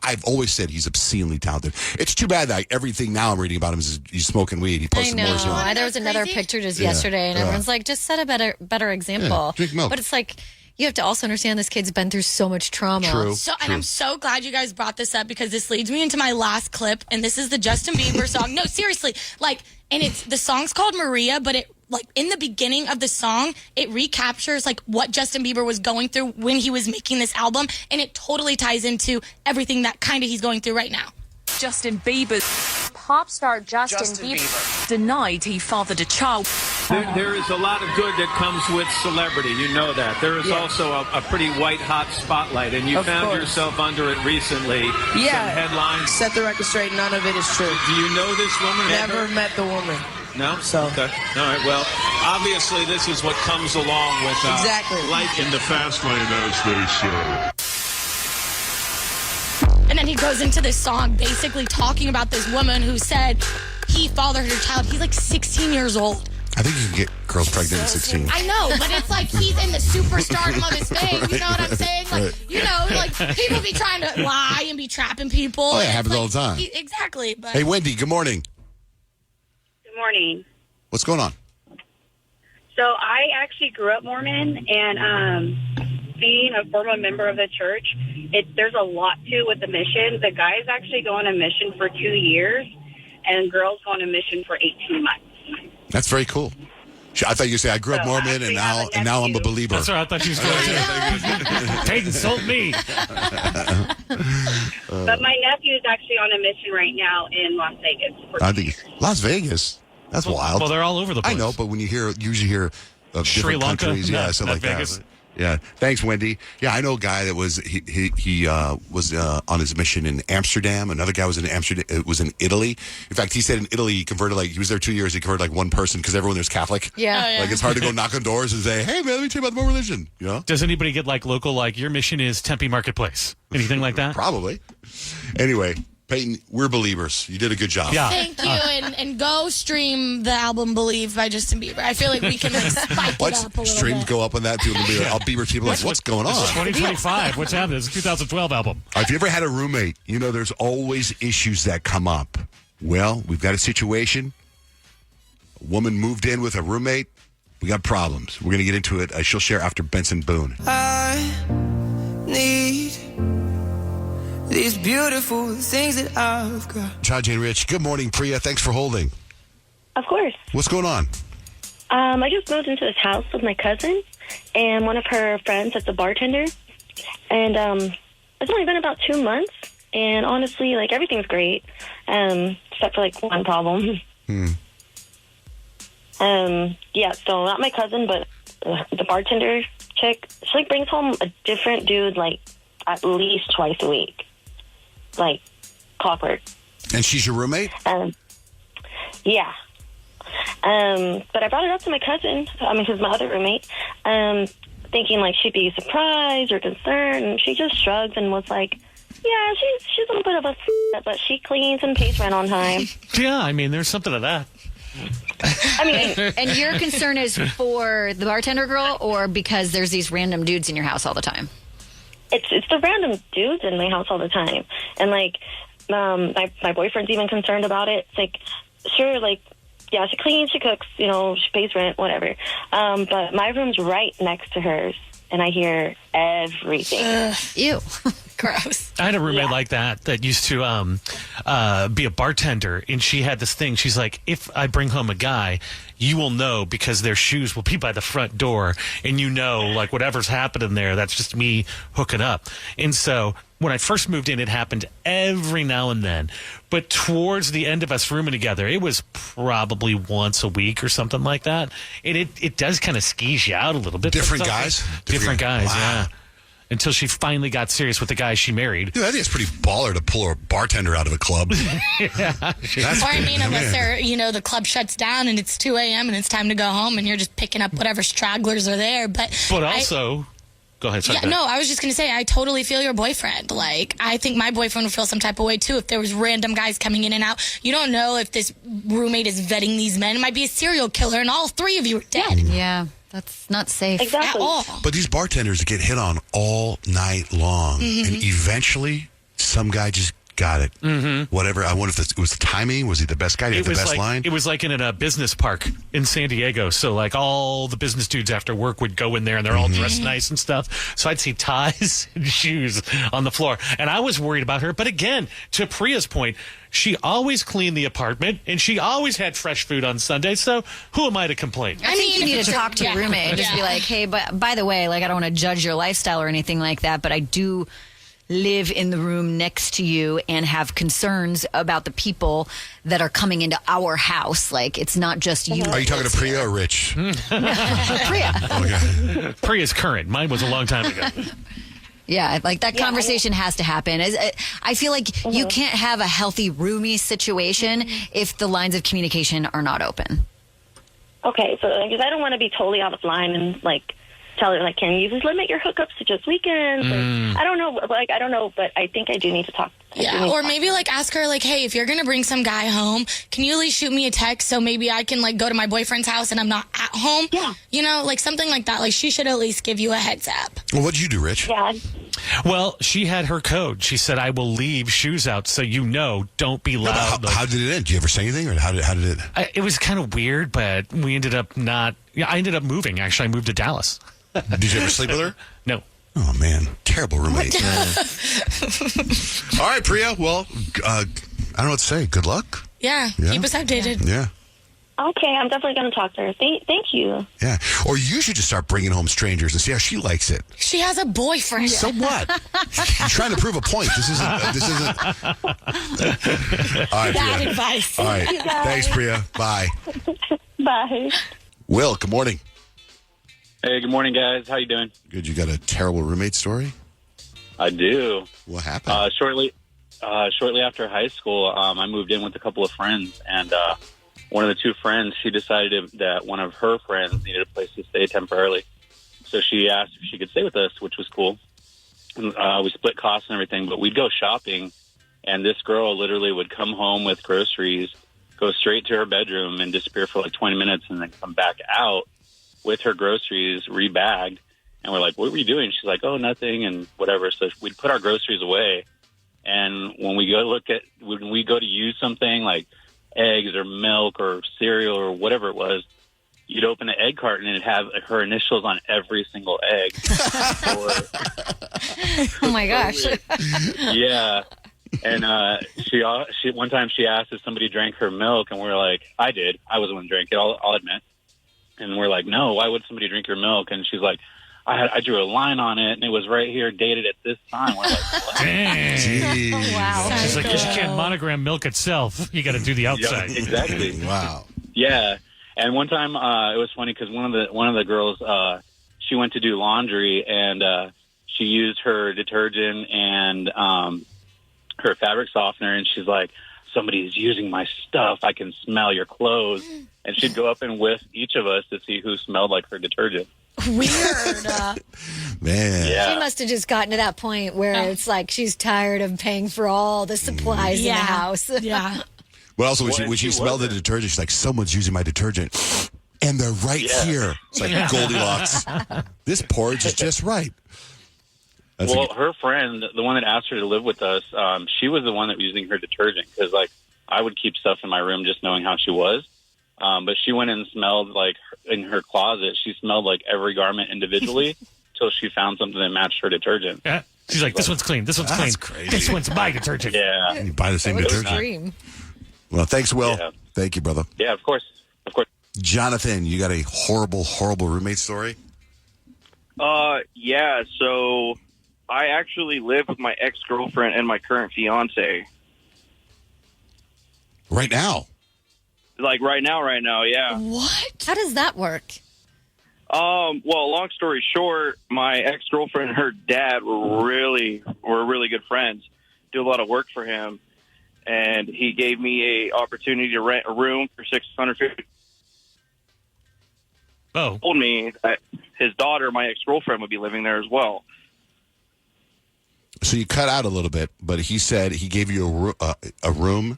I've always said he's obscenely talented. It's too bad that everything now I'm reading about him is he's smoking weed. He I posted more. know. There was another picture just yesterday, and everyone's like, just set a better example. Yeah, drink milk. But it's like, you have to also understand this kid's been through so much trauma. And I'm so glad you guys brought this up because this leads me into my last clip, and this is the Justin Bieber song. No, seriously, like, and it's the song's called Maria, but it, like, in the beginning of the song, it recaptures like what Justin Bieber was going through when he was making this album, and it totally ties into everything that kind of he's going through right now. Justin Bieber. Pop star Justin Bieber denied he fathered a child. There is a lot of good that comes with celebrity. You know that. There is also a pretty white-hot spotlight, and you found yourself under it recently. Yeah. Some headlines. Set the record straight. None of it is true. Do you know this woman? Never met the woman. No? So. Okay. All right. Well, obviously, this is what comes along with life in the fast lane, as they say. And then he goes into this song basically talking about this woman who said he fathered her child. He's like 16 years old. I think you can get girls pregnant at 16. I know, but it's like he's in the superstardom of his fame. You know what I'm saying? Like, you know, like people be trying to lie and be trapping people. Oh, yeah, it It's happens like, all the time. Exactly. But Hey, Wendy, good morning. Good morning. What's going on? So I actually grew up Mormon, and being a former member of the church, there's a lot to with the mission. The guys actually go on a mission for 2 years, and girls go on a mission for 18 months. That's very cool. I thought you said I grew up Mormon, and now I'm a believer. That's what I thought you was going to. Payton sold me. But my nephew is actually on a mission right now in Las Vegas. I think Las Vegas. That's wild. Well, they're all over the place. I know, but when you usually hear of Sri different Lanka, countries, something like Vegas. that. Yeah. Thanks, Wendy. Yeah, I know a guy that was he was on his mission in Amsterdam. Another guy was in Amsterdam. It was in Italy. In fact, he said in Italy he converted he was there 2 years. He converted like one person because everyone there's Catholic. Yeah. Oh, yeah. Like it's hard to go knock on doors and say, "Hey, man, let me tell you about the more religion." You know? Does anybody get like local? Like your mission is Tempe Marketplace. Anything like that? Probably. Anyway. Payton, we're believers. You did a good job. Yeah. thank you, and go stream the album "Believe" by Justin Bieber. I feel like we can like spike it up a little Streams bit. go up on that too. I'll Bieber people like, what's going on? This is 2025. What's happening? It's a 2012 album. If you ever had a roommate, you know there's always issues that come up. Well, we've got a situation. A woman moved in with a roommate. We got problems. We're going to get into it. She'll share after Benson Boone. I need these beautiful things that I've got. Johnjay and Rich, good morning, Priya. Thanks for holding. Of course. What's going on? I just moved into this house with my cousin and one of her friends that's a bartender. And it's only been about 2 months, and honestly, like, everything's great, except for, like, one problem. Yeah, so not my cousin, but the bartender chick, she, like, brings home a different dude, like, at least twice a week. Like, clockwork. And she's your roommate? Yeah. But I brought it up to my cousin, who's my other roommate, thinking, like, she'd be surprised or concerned, and she just shrugs and was like, yeah, she's a little bit of a but she cleans and pays rent on time. Yeah, I mean, there's something to that. And your concern is for the bartender girl, or because there's these random dudes in your house all the time? It's the random dudes in my house all the time. And, like, my boyfriend's even concerned about it. It's like, sure, like, yeah, she cleans, she cooks, you know, she pays rent, whatever. But my room's right next to hers, and I hear everything. Ew. Gross. I had a roommate like that used to be a bartender, and she had this thing. She's like, if I bring home a guy, you will know because their shoes will be by the front door, and you know, like, whatever's happening there, that's just me hooking up. And so when I first moved in, it happened every now and then. But towards the end of us rooming together, it was probably once a week or something like that. And it does kind of skeeze you out a little bit. Different guys? Different guys, wow. yeah. Until she finally got serious with the guy she married. Dude, I think it's pretty baller to pull a bartender out of a club. Unless they're, you know, the club shuts down and it's 2 a.m. and it's time to go home and you're just picking up whatever stragglers are there. But also, go ahead. Sorry, no, I was just going to say, I totally feel your boyfriend. Like, I think my boyfriend would feel some type of way, too, if there was random guys coming in and out. You don't know if this roommate is vetting these men. It might be a serial killer and all three of you are dead. Yeah. That's not safe at all. But these bartenders get hit on all night long, and eventually some guy just got it. Whatever. I wonder if it was the timing. Was he the best guy? Did he have the best line? It was like in a business park in San Diego. So, like, all the business dudes after work would go in there, and they're all dressed nice and stuff. So I'd see ties and shoes on the floor. And I was worried about her. But again, to Priya's point, she always cleaned the apartment, and she always had fresh food on Sundays. So who am I to complain? I think you need to talk to your roommate and just be like, hey, but by the way, like, I don't want to judge your lifestyle or anything like that, but I do live in the room next to you and have concerns about the people that are coming into our house. Like, it's not just you. Are you talking to Priya or Rich? Priya. Okay. Priya's current. Mine was a long time ago. Yeah, like, that conversation has to happen. I feel like you can't have a healthy roomie situation if the lines of communication are not open. Okay, so because I don't want to be totally out of line and, like, tell her, like, can you just limit your hookups to just weekends? I don't know, but I think I do need to talk. Yeah, or maybe, like, ask her, like, hey, if you're going to bring some guy home, can you at least shoot me a text so maybe I can, like, go to my boyfriend's house and I'm not at home? Yeah. You know, like, something like that. Like, she should at least give you a heads up. Well, what did you do, Rich? Yeah. Well, she had her code. She said, I will leave shoes out so you know, don't be loud. How did it end? Did you ever say anything, or how did it? It was kind of weird, but we ended up I ended up moving. Actually, I moved to Dallas. Did you ever sleep with her? No. Oh, man. Terrible roommate. All right, Priya. Well, I don't know what to say. Good luck. Yeah. Keep us updated. Yeah. Okay, I'm definitely going to talk to her. Thank you. Yeah. Or you should just start bringing home strangers and see how she likes it. She has a boyfriend. So what? You're trying to prove a point. This isn't. All right, Bad Priya. advice. All right. Thanks, Priya. Bye. Bye. Will, good morning. Hey, good morning, guys. How you doing? Good. You got a terrible roommate story? I do. What happened? Shortly after high school, I moved in with a couple of friends, and one of the two friends, she decided that one of her friends needed a place to stay temporarily. So she asked if she could stay with us, which was cool. And, we split costs and everything, but we'd go shopping, and this girl literally would come home with groceries, go straight to her bedroom, and disappear for like 20 minutes, and then come back out with her groceries rebagged. And we're like, what were you doing? She's like, oh, nothing, and whatever. So we'd put our groceries away. And when we go to use something like eggs or milk or cereal or whatever it was, you'd open an egg carton and it'd have her initials on every single egg. Oh my gosh. Yeah. And she one time she asked if somebody drank her milk, and we're like, I did. I was the one who drank it, I'll admit. And we're like, no, why would somebody drink your milk? And she's like, I drew a line on it, and it was right here, dated at this time. We're like, what? Dang. Oh, wow. She's like, you can't monogram milk itself. You got to do the outside. Yeah, exactly. Wow. Yeah. And one time it was funny because one of the girls, she went to do laundry, and she used her detergent and her fabric softener, and she's like, somebody's using my stuff. I can smell your clothes. And she'd go up and whiff each of us to see who smelled like her detergent. Weird. Man. Yeah. She must have just gotten to that point where it's like she's tired of paying for all the supplies in the house. Yeah. But also, when she smelled the detergent, she's like, someone's using my detergent. And they're right here. It's like Goldilocks. This porridge is just right. Her friend, the one that asked her to live with us, she was the one that was using her detergent. Because, like, I would keep stuff in my room just knowing how she was. But she went and smelled, like, in her closet, she smelled, like, every garment individually until she found something that matched her detergent. Yeah. She's like, this one's clean. This one's clean. Crazy. This one's my detergent. Yeah. You buy the same detergent. Extreme. Well, thanks, Will. Yeah. Thank you, brother. Yeah, of course. Of course. Jonathan, you got a horrible, horrible roommate story? Yeah, so I actually live with my ex-girlfriend and my current fiance. Right now? Like right now, yeah. What? How does that work? Well, long story short, my ex-girlfriend and her dad were really good friends. Do a lot of work for him, and he gave me a opportunity to rent a room for $650. Oh. Told me that his daughter, my ex-girlfriend, would be living there as well. So you cut out a little bit, but he said he gave you a room?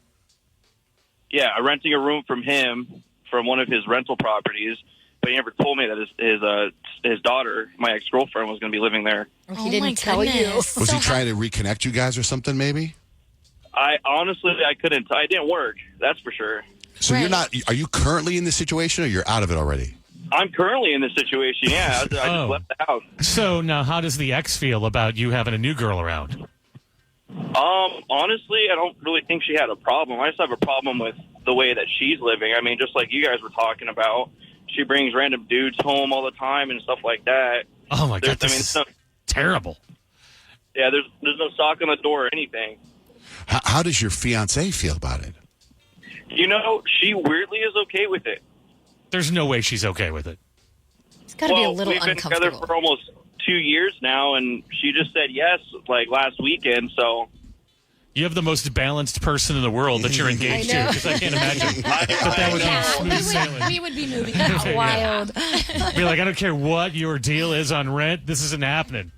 Yeah, I'm renting a room from him from one of his rental properties, but he never told me that his daughter, my ex-girlfriend, was going to be living there. He didn't tell you. Was he trying to reconnect you guys or something, maybe? I couldn't. It didn't work. That's for sure. So you're not, are you currently in this situation or you're out of it already? I'm currently in this situation, yeah. I just left the house. So now how does the ex feel about you having a new girl around? Honestly, I don't really think she had a problem. I just have a problem with the way that she's living. I mean, just like you guys were talking about, she brings random dudes home all the time and stuff like that. Oh, my God, this is terrible. Yeah, there's no sock on the door or anything. How does your fiancé feel about it? You know, she weirdly is okay with it. There's no way she's okay with it. It's got to be a little we've been uncomfortable. together for almost 2 years now, and she just said yes, like last weekend, so... You have the most balanced person in the world that you're engaged to, because I can't imagine that would be smooth sailing. We would be moving out. Yeah. Wild. Be like, I don't care what your deal is on rent. This isn't happening.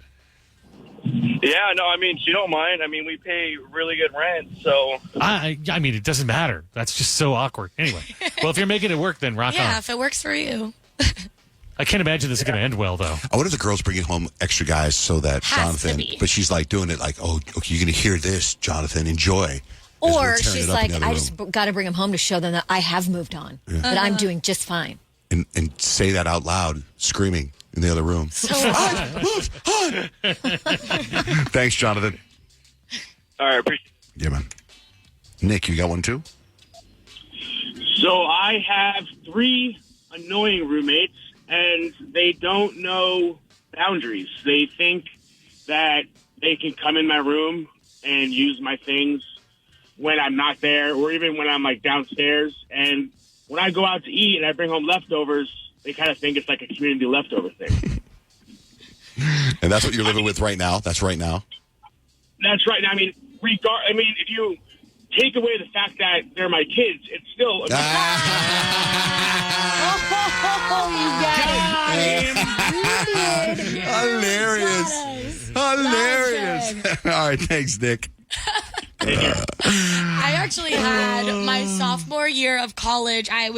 Yeah, no, I mean, she don't mind. I mean, we pay really good rent, so... I mean, it doesn't matter. That's just so awkward. Anyway, well, if you're making it work, then rock on. Yeah, if it works for you. I can't imagine this is going to end well, though. I wonder if the girl's bringing home extra guys so that Jonathan, but she's like doing it like, oh, okay, you're going to hear this, Jonathan, enjoy. Or she's like, I just got to bring him home to show them that I have moved on, that I'm doing just fine. And say that out loud, screaming in the other room. So Thanks, Jonathan. All right, appreciate it. Yeah, man. Nick, you got one too? So I have 3 annoying roommates, and they don't know boundaries. They think that they can come in my room and use my things when I'm not there, or even when I'm like downstairs. And when I go out to eat and I bring home leftovers, they kind of think it's like a community leftover thing. And that's what you're living with right now? That's right now? That's right. I mean, if you take away the fact that they're my kids, it's still... Hilarious. All right, thanks, Nick. I actually had my sophomore year of college. I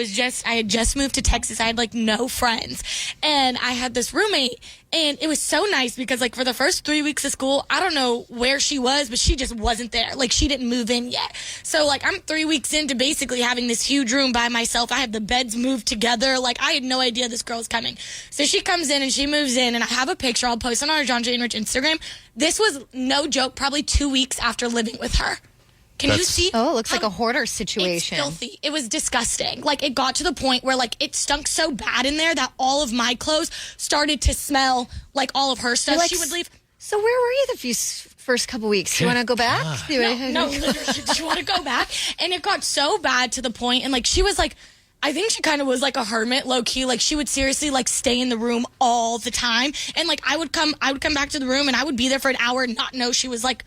had just moved to Texas. I had like no friends, and I had this roommate, and it was so nice because like for the first 3 weeks of school, I don't know where she was, but she just wasn't there. Like she didn't move in yet. So like I'm 3 weeks into basically having this huge room by myself. I have the beds moved together. Like I had no idea this girl was coming. So she comes in and she moves in, and I have a picture. I'll post on our Johnjay and Rich Instagram. This was no joke, probably 2 weeks after living with her. Can you see? Oh, it looks like a hoarder situation. It's filthy. It was disgusting. Like, it got to the point where, like, it stunk so bad in there that all of my clothes started to smell like all of her stuff. Like, She would leave. So where were you the first couple weeks? Do you want to go back? No, literally, do you want to go back? And it got so bad to the point, and, like, she was, like, I think she kind of was like a hermit, low key. Like, she would seriously like stay in the room all the time. And like, I would come back to the room and I would be there for an hour and not know she was like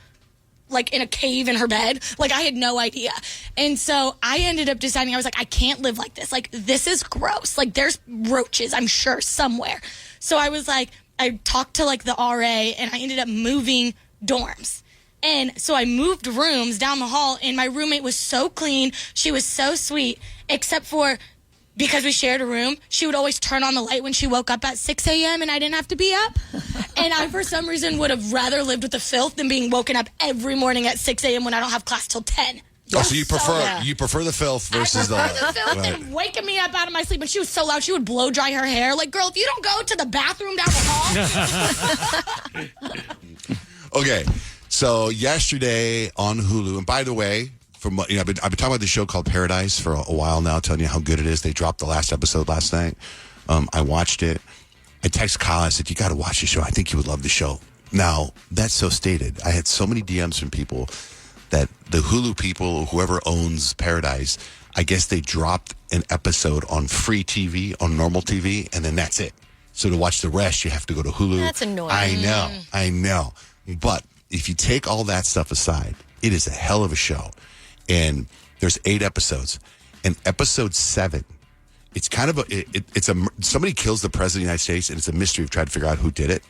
in a cave in her bed. Like, I had no idea. And so I ended up deciding, I was like, I can't live like this. Like, this is gross. Like, there's roaches, I'm sure, somewhere. So I was like, I talked to like the RA and I ended up moving dorms. And so I moved rooms down the hall, and my roommate was so clean. She was so sweet, except for because we shared a room, she would always turn on the light when she woke up at 6 a.m. and I didn't have to be up. And I, for some reason, would have rather lived with the filth than being woken up every morning at 6 a.m. when I don't have class till 10. Oh, so you prefer the filth versus the filth and waking me up out of my sleep. And she was so loud, she would blow dry her hair. Like, girl, if you don't go to the bathroom down the hall. Okay. So yesterday on Hulu, and by the way, I've been talking about this show called Paradise for a while now, telling you how good it is. They dropped the last episode last night. I watched it. I texted Kyle. I said, "You got to watch the show. I think you would love the show." Now, that's so stated. I had so many DMs from people that the Hulu people, whoever owns Paradise, I guess they dropped an episode on free TV, on normal TV, and then that's it. So to watch the rest, you have to go to Hulu. That's annoying. I know. But if you take all that stuff aside, it is a hell of a show. And there's 8 episodes. And episode 7, it's kind of somebody kills the president of the United States, and it's a mystery of trying to figure out who did it.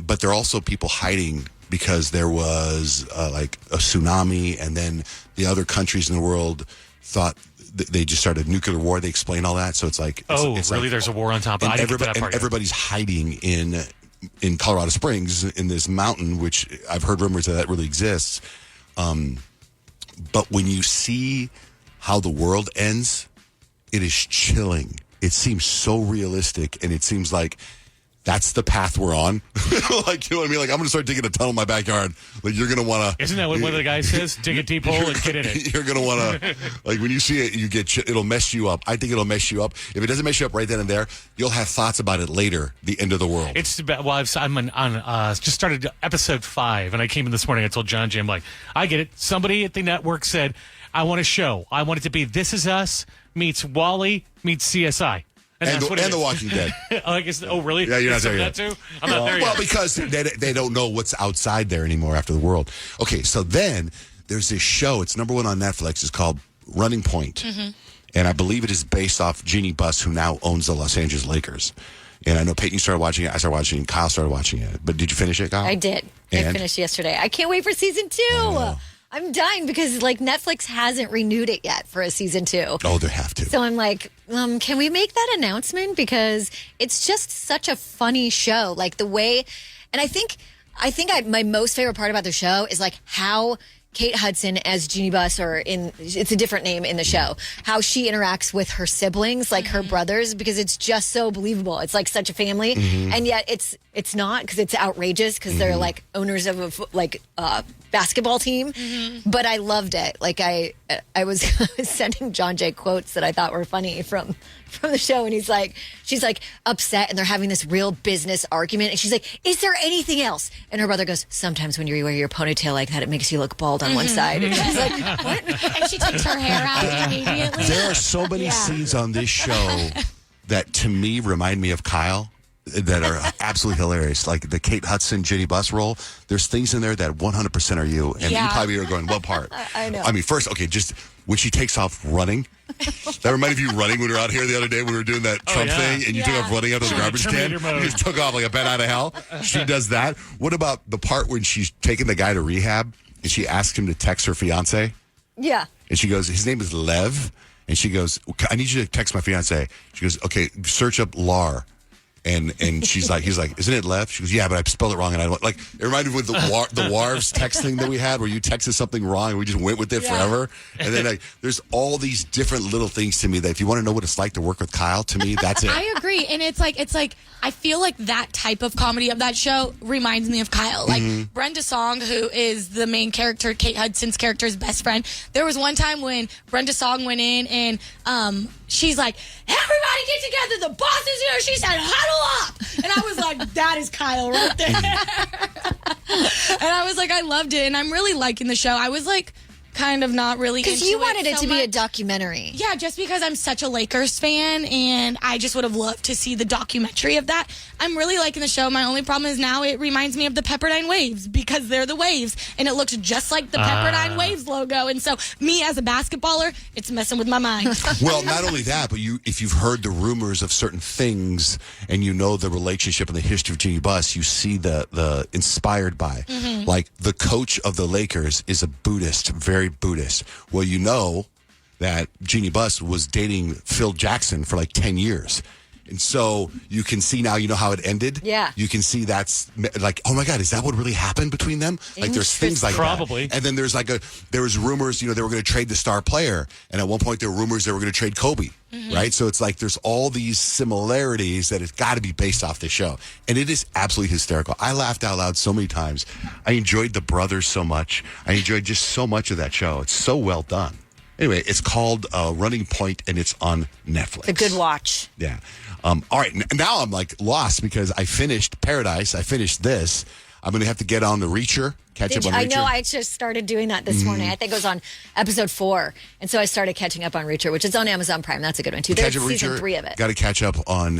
But there are also people hiding because there was like a tsunami, and then the other countries in the world thought they just started a nuclear war. They explain all that. So it's like, it's really? like, There's a war on top of it. And everybody's hiding in Colorado Springs, in this mountain, which I've heard rumors that really exists. But when you see how the world ends, it is chilling. It seems so realistic, and it seems like that's the path we're on. Like, you know what I mean? Like, I'm going to start digging a tunnel in my backyard. Like, you're going to want to... Isn't that what one of the guys says? Dig a deep hole and get in it. You're going to want to... Like, when you see it, it'll mess you up. I think it'll mess you up. If it doesn't mess you up right then and there, you'll have thoughts about it later, the end of the world. I'm just started episode 5, and I came in this morning. I told Johnjay, I'm like, I get it. Somebody at the network said, I want a show. I want it to be This Is Us meets Wall-E meets CSI. And The Walking Dead. Really? Yeah, you're not there yet. yet. I'm not there yet. Well, because they don't know what's outside there anymore after the world. Okay, so then there's this show. It's number 1 on Netflix. It's called Running Point. Mm-hmm. And I believe it is based off Jeannie Buss, who now owns the Los Angeles Lakers. And I know Payton started watching it. I started watching it. Kyle started watching it. But did you finish it, Kyle? I did. I finished yesterday. I can't wait for season 2. I'm dying because like Netflix hasn't renewed it yet for a season 2. Oh, they have to. So I'm like, can we make that announcement? Because it's just such a funny show. Like the way, and I think my most favorite part about the show is like how Kate Hudson as Jeannie Buss, it's a different name in the show, how she interacts with her siblings, like her brothers, because it's just so believable. It's like such a family, and yet it's not, because it's outrageous because they're like owners of a basketball team. But I loved it. Like I was sending Johnjay quotes that I thought were funny from the show, and she's like upset, and they're having this real business argument, and she's like, "Is there anything else?" And her brother goes, "Sometimes when you wear your ponytail like that, it makes you look bald on one side." And she's like, "What?" And she takes her hair out immediately. There are so many scenes on this show that to me remind me of Kyle that are absolutely hilarious. Like the Kate Hudson, Jeannie Buss role. There's things in there that 100% are you, and you probably are going, what part? I know. I mean, first, okay, just when she takes off running. That reminded you of you running when we were out here the other day when we were doing that Trump thing, and you took off running out of the garbage can. You just took off like a bat out of hell. She does that. What about the part when she's taking the guy to rehab, and she asks him to text her fiance? Yeah. And she goes, his name is Lev. And she goes, I need you to text my fiance. She goes, okay, search up Lar. And he's like, isn't it left? She goes, yeah, but I spelled it wrong. And I like, it reminded me of the Warv's text thing that we had where you texted something wrong and we just went with it forever. And then there's all these different little things to me that if you want to know what it's like to work with Kyle, to me, that's it. I agree. And it's like, I feel like that type of comedy of that show reminds me of Kyle. Like Brenda Song, who is the main character, Kate Hudson's character's best friend. There was one time when Brenda Song went in and she's like, everybody get together. The boss is here. She said, huddle up. And I was like, that is Kyle right there. And I was like, I loved it. And I'm really liking the show. I was like, kind of not really into it. Because you wanted it so to be a much. documentary. Yeah, just because I'm such a Lakers fan and I just would have loved to see the documentary of that. I'm really liking the show. My only problem is now it reminds me of the Pepperdine Waves because they're the Waves and it looks just like the Pepperdine Waves logo. And so me as a basketballer, it's messing with my mind. Well, not only that, but if you've heard the rumors of certain things and you know the relationship and the history of Jeannie Buss, you see the inspired by. Like the coach of the Lakers is a Buddhist, very Buddhist. Well, you know that Jeannie Buss was dating Phil Jackson for like 10 years. And so you can see now, you know how it ended? Yeah. You can see that's like, oh my God, is that what really happened between them? Like there's things like Probably. that. And then there was rumors, they were going to trade the star player. And at one point there were rumors they were going to trade Kobe. Right? So it's like there's all these similarities that it's got to be based off the show. And it is absolutely hysterical. I laughed out loud so many times. I enjoyed the brothers so much. I enjoyed just so much of that show. It's so well done. Anyway, it's called Running Point, and it's on Netflix. It's a good watch. Yeah. All right. Now I'm like lost because I finished Paradise. I finished this. I'm going to have to get on the Reacher, catch up on Reacher. I know. I just started doing that this morning. I think it was on episode 4. And so I started catching up on Reacher, which is on Amazon Prime. That's a good one, too. There's season 3 of it. Got to catch up on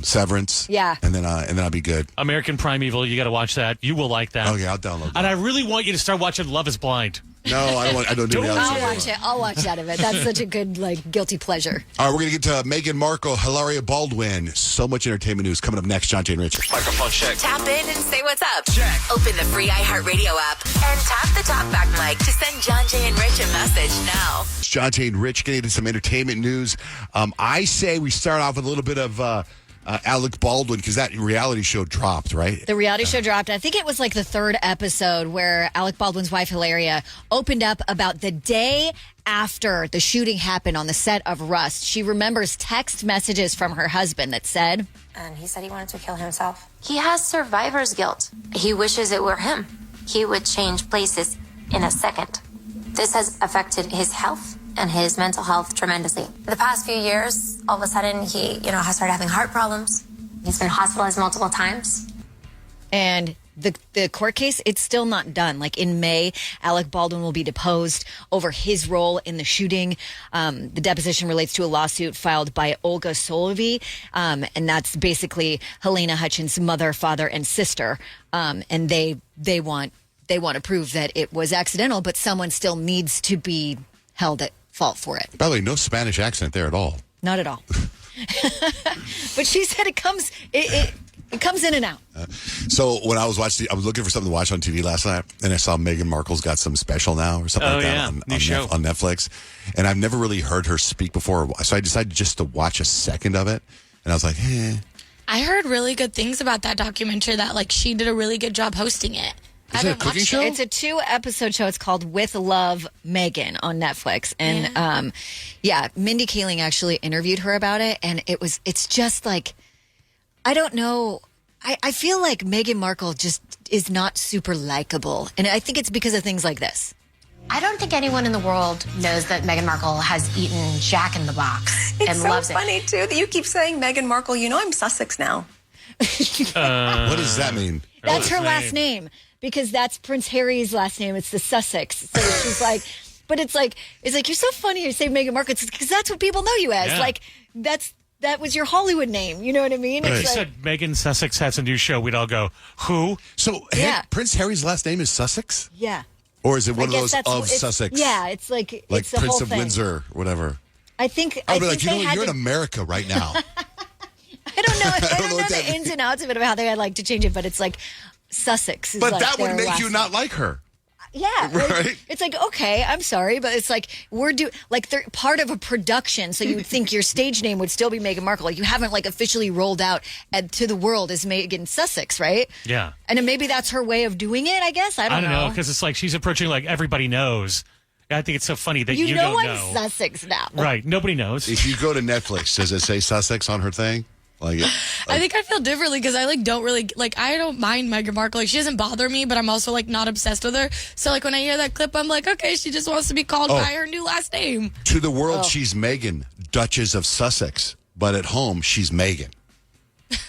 Severance. Yeah. And then I'll be good. American Primeval, you got to watch that. You will like that. Okay, I'll download that. And I really want you to start watching Love is Blind. No, I don't do reality I'll shows watch it. I'll watch out of it. That's such a good, guilty pleasure. All right, we're going to get to Meghan Markle, Hilaria Baldwin. So much entertainment news coming up next. Johnjay and Rich. Microphone check. Tap in and say what's up. Check. Open the free iHeartRadio app and tap the talkback mic to send Johnjay and Rich a message now. It's Johnjay and Rich getting into some entertainment news. I say we start off with a little bit of Alec Baldwin because that reality show dropped, right? The reality show dropped. I think it was like the 3rd episode where Alec Baldwin's wife, Hilaria, opened up about the day after the shooting happened on the set of Rust. She remembers text messages from her husband that said, and he said he wanted to kill himself. He has survivor's guilt. He wishes it were him. He would change places in a second. This has affected his health and his mental health tremendously. The past few years, all of a sudden, he, has started having heart problems. He's been hospitalized multiple times. And the court case, it's still not done. Like in May, Alec Baldwin will be deposed over his role in the shooting. The deposition relates to a lawsuit filed by Olga Solovey, and that's basically Helena Hutchins' mother, father, and sister. And they want to prove that it was accidental, but someone still needs to be held at fault for it. By the way, no Spanish accent there at all. Not at all. But she said it comes in and out. So when I was looking for something to watch on TV last night, and I saw Meghan Markle's got some special now or something like that on Netflix. And I've never really heard her speak before, so I decided just to watch a second of it. And I was like, I heard really good things about that documentary that she did a really good job hosting it. Is it a cooking show? It's a 2-episode show. It's called With Love, Meghan on Netflix. And Mindy Kaling actually interviewed her about it. And it's just like, I don't know. I feel like Meghan Markle just is not super likable. And I think it's because of things like this. I don't think anyone in the world knows that Meghan Markle has eaten Jack in the Box and loves it. It's so funny, too, that you keep saying Meghan Markle. I'm Sussex now. what does that mean? That's her last name. Because that's Prince Harry's last name. It's the Sussex. So she's like, but it's like, you're so funny you say Meghan Markle. Because that's what people know you as. Yeah. That was your Hollywood name. You know what I mean? If you said Meghan Sussex has a new show, we'd all go, who? So Prince Harry's last name is Sussex? Yeah. Or is it one of those of Sussex? Yeah, it's like it's the Prince whole of thing. Windsor, whatever. I think. I'll be like, you're in America right now. I don't know. I don't know the ins and outs of it about how they like to change it, but it's like Sussex. But that would make you not like her. Yeah, Right. It's like, okay, I'm sorry, but it's like they're part of a production, so you would think your stage name would still be Meghan Markle. Like you haven't like officially rolled out to the world as Meghan Sussex, right? Yeah. And then maybe that's her way of doing it, I guess. I don't know. Because it's like she's approaching like everybody knows. I think it's so funny that you don't I'm know. Sussex now. Right. Nobody knows. If you go to Netflix, does it say Sussex on her thing? I think I feel differently because I don't really I don't mind Meghan Markle. Like she doesn't bother me, but I'm also like not obsessed with her. So like when I hear that clip, I'm like, okay, she just wants to be called by her new last name. To the world, she's Meghan, Duchess of Sussex, but at home, she's Meghan.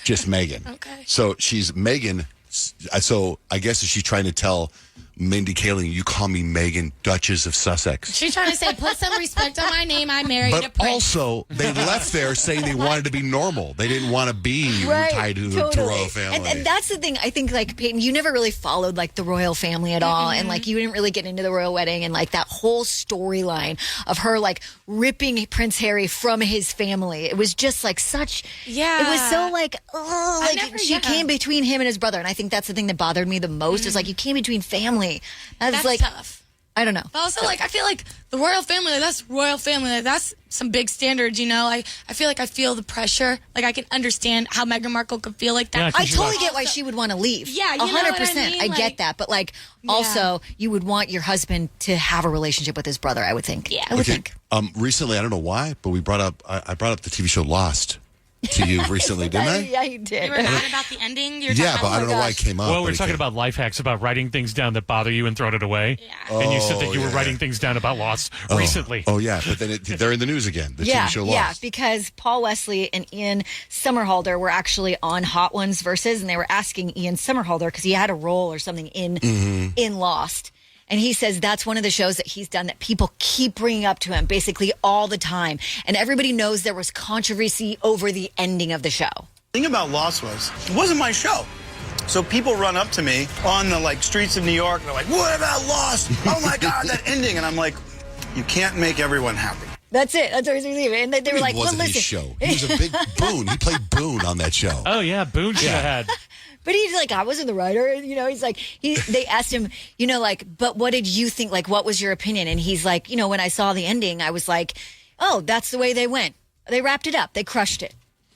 Just Meghan. Okay. So she's Meghan. So I guess she's trying to tell Mindy Kaling, you call me Meghan, Duchess of Sussex. She's trying to say, put some respect on my name. I married a But prince. also, they left there saying they wanted to be normal. They didn't want to be tied to the royal family. And that's the thing. I think, like, Payton, you never really followed, like, the royal family at all. And, like, you didn't really get into the royal wedding and, like, that whole storyline of her, like, ripping Prince Harry from his family. It was just, like, such... Yeah. It was so, like, she came between him and his brother. And I think that's the thing that bothered me the most is, like, you came between family. That's like, tough. I don't know. But also, like, I feel like the royal family, like, that's royal family. Like, that's some big standards, you know? I feel like I feel the pressure. Like, I can understand how Meghan Markle could feel like that. I totally get why she would want to leave. Yeah, you know what I mean? I get that. But, like, also, you would want your husband to have a relationship with his brother, I would think. Yeah. I would think. Recently, I don't know why, but I brought up the TV show Lost to you recently, didn't I? Yeah, you did. You were mad about the ending? But I don't know why it came up. Well, we're talking about life hacks about writing things down that bother you and throwing it away. Yeah. And you said that you were writing things down about Lost recently. Oh, yeah. But then they're in the news again. The TV show Lost. Yeah, because Paul Wesley and Ian Somerhalder were actually on Hot Ones Versus, and they were asking Ian Somerhalder because he had a role or something in Lost. And he says that's one of the shows that he's done that people keep bringing up to him basically all the time. And everybody knows there was controversy over the ending of the show. The thing about Lost was, it wasn't my show. So people run up to me on the streets of New York and they're like, what about Lost? Oh my God, that ending. And I'm like, you can't make everyone happy. That's it. That's where he's leaving. And they were like, it wasn't well, his listen. show. He was a big Boone. He played Boone on that show. Oh, yeah. Boone should have had. But he's like, I wasn't the writer. You know, he's like, they asked him, you know, like, but what did you think? Like, what was your opinion? And he's like, you know, when I saw the ending, I was like, oh, that's the way they went. They wrapped it up. They crushed it.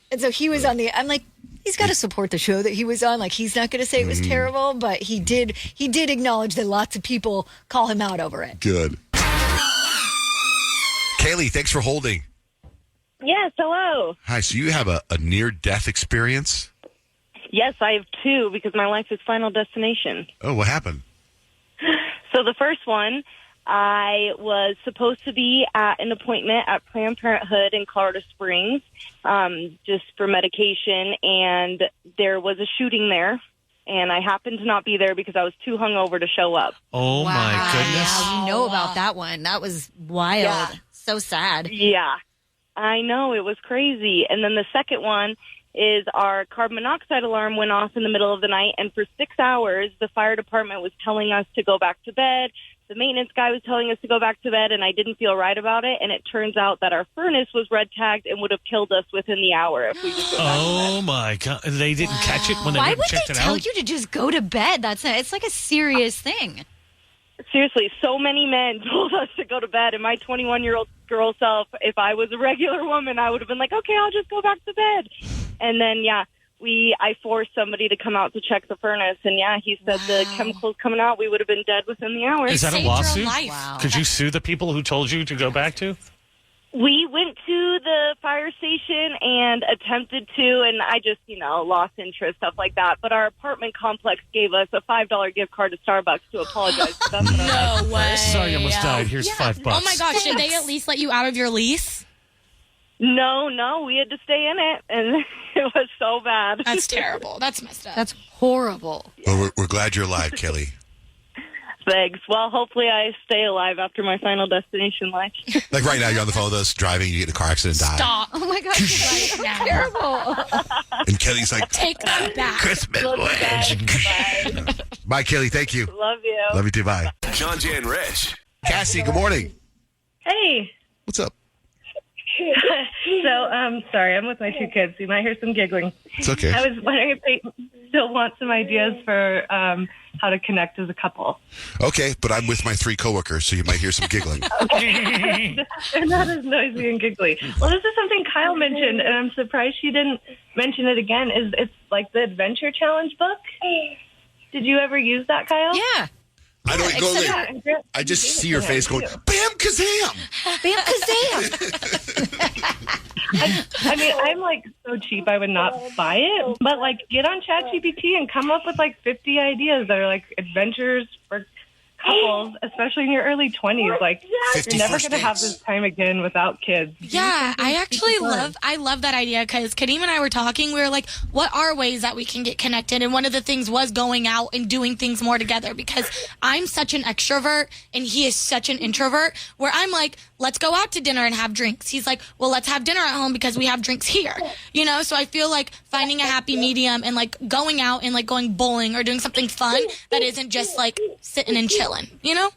And so he was I'm like, he's got to support the show that he was on. Like, he's not going to say it was terrible, but he did acknowledge that lots of people call him out over it. Good. Kaylee, thanks for holding. Yes, hello. Hi, so you have a near-death experience? Yes, I have two because my life is Final Destination. Oh, what happened? So the first one, I was supposed to be at an appointment at Planned Parenthood in Colorado Springs just for medication, and there was a shooting there, and I happened to not be there because I was too hungover to show up. Oh, my goodness. Yeah, we know about that one. That was wild. Yeah. So sad. Yeah, I know. It was crazy. And then the second one is our carbon monoxide alarm went off in the middle of the night, and for 6 hours, the fire department was telling us to go back to bed. The maintenance guy was telling us to go back to bed, and I didn't feel right about it, and it turns out that our furnace was red tagged and would have killed us within the hour if we just went back to bed. Oh, my God. They didn't catch it when they Why went and would checked they it tell out? you to just go to bed? It's like a serious thing. Seriously, so many men told us to go to bed, and my 21-year-old girl self, if I was a regular woman, I would have been like, okay, I'll just go back to bed. And then, I forced somebody to come out to check the furnace, and he said the chemicals coming out, we would have been dead within the hour. Is that a lawsuit? Wow. Could you sue the people who told you to go back to? We went to the fire station and attempted to, and I just, lost interest, stuff like that. But our apartment complex gave us a $5 gift card to Starbucks to apologize. That's what No way. Sorry, I almost died. Here's $5. Oh, my gosh. Should they at least let you out of your lease? No, we had to stay in it, and it was so bad. That's terrible. That's messed up. That's horrible. Well, we're glad you're alive, Kelly. Thanks. Well, hopefully I stay alive after my Final Destination life. Like right now, you're on the phone with us, driving, you get in a car accident and die. Stop. Oh, my gosh. That's so terrible. And Kelly's like, take that back. Christmas Love you wish. guys. Bye. Bye, Kelly. Thank you. Love you. Love you too. Bye. Johnjay and Rich. Cassie, good morning. Hey. What's up? Sorry, I'm with my two kids. You might hear some giggling. It's okay. I was wondering if Payton still wants some ideas for how to connect as a couple. Okay, but I'm with my 3 coworkers, so you might hear some giggling. Okay. They're not as noisy and giggly. Well, this is something Kyle mentioned, and I'm surprised she didn't mention it again. It's like the Adventure Challenge book. Did you ever use that, Kyle? Yeah. I don't go there. I just see your face going, bam, kazam! Bam, kazam! I mean, I'm like so cheap, I would not buy it. But like, get on ChatGPT and come up with like 50 ideas that are like adventures for couples, especially in your early 20s. Like, you're never going to have this time again without kids. Yeah, I actually love that idea because Kadeem and I were talking. We were like, what are ways that we can get connected? And one of the things was going out and doing things more together because I'm such an extrovert and he is such an introvert where I'm like, let's go out to dinner and have drinks. He's like, well, let's have dinner at home because we have drinks here. You know, so I feel like finding a happy medium and like going out and like going bowling or doing something fun that isn't just like sitting and chilling, you know?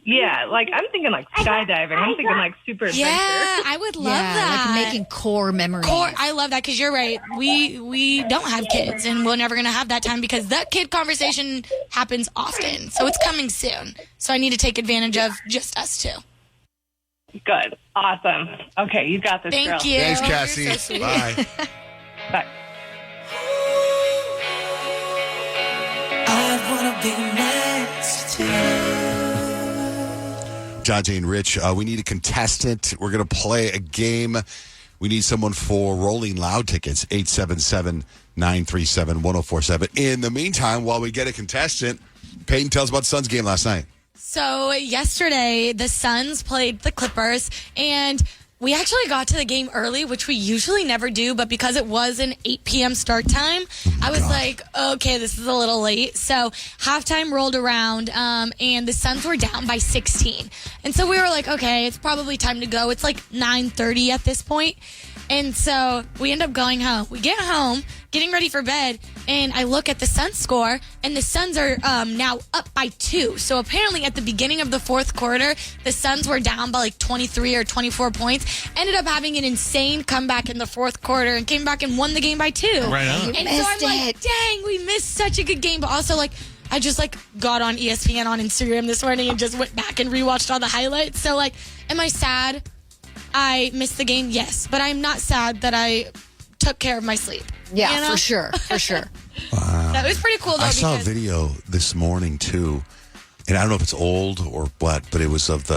Yeah, like I'm thinking like skydiving. I'm thinking like super adventure. Yeah, I would love that. Like making core memories. I love that because you're right. We don't have kids and we're never going to have that time because that kid conversation happens often. So it's coming soon. So I need to take advantage of just us two. Good. Awesome. Okay, you got this, Thank girl. you. Thanks, Cassie. You're so sweet. Bye. Bye. I wanna be next to you. Johnjay and Rich, we need a contestant. We're going to play a game. We need someone for Rolling Loud tickets, 877-937-1047. In the meantime, while we get a contestant, Payton, tell us about the Suns game last night. So yesterday, the Suns played the Clippers, and we actually got to the game early, which we usually never do, but because it was an 8 p.m. start time, I was like, okay, this is a little late. So halftime rolled around, and the Suns were down by 16. And so we were like, okay, it's probably time to go. It's like 9:30 at this point. And so we end up going home. We get home, getting ready for bed, and I look at the Suns score, and the Suns are now up by 2. So apparently at the beginning of the fourth quarter, the Suns were down by like 23 or 24 points, ended up having an insane comeback in the fourth quarter, and came back and won the game by 2. Right on. And so I'm like, dang, we missed such a good game. But also, like, I just, like, got on ESPN on Instagram this morning and just went back and rewatched all the highlights. So, like, am I sad I missed the game? Yes. But I'm not sad that I took care of my sleep. Yeah, you know? for sure. For sure. Wow. That was pretty cool, though. I saw a because video this morning, too. And I don't know if it's old or what, but it was of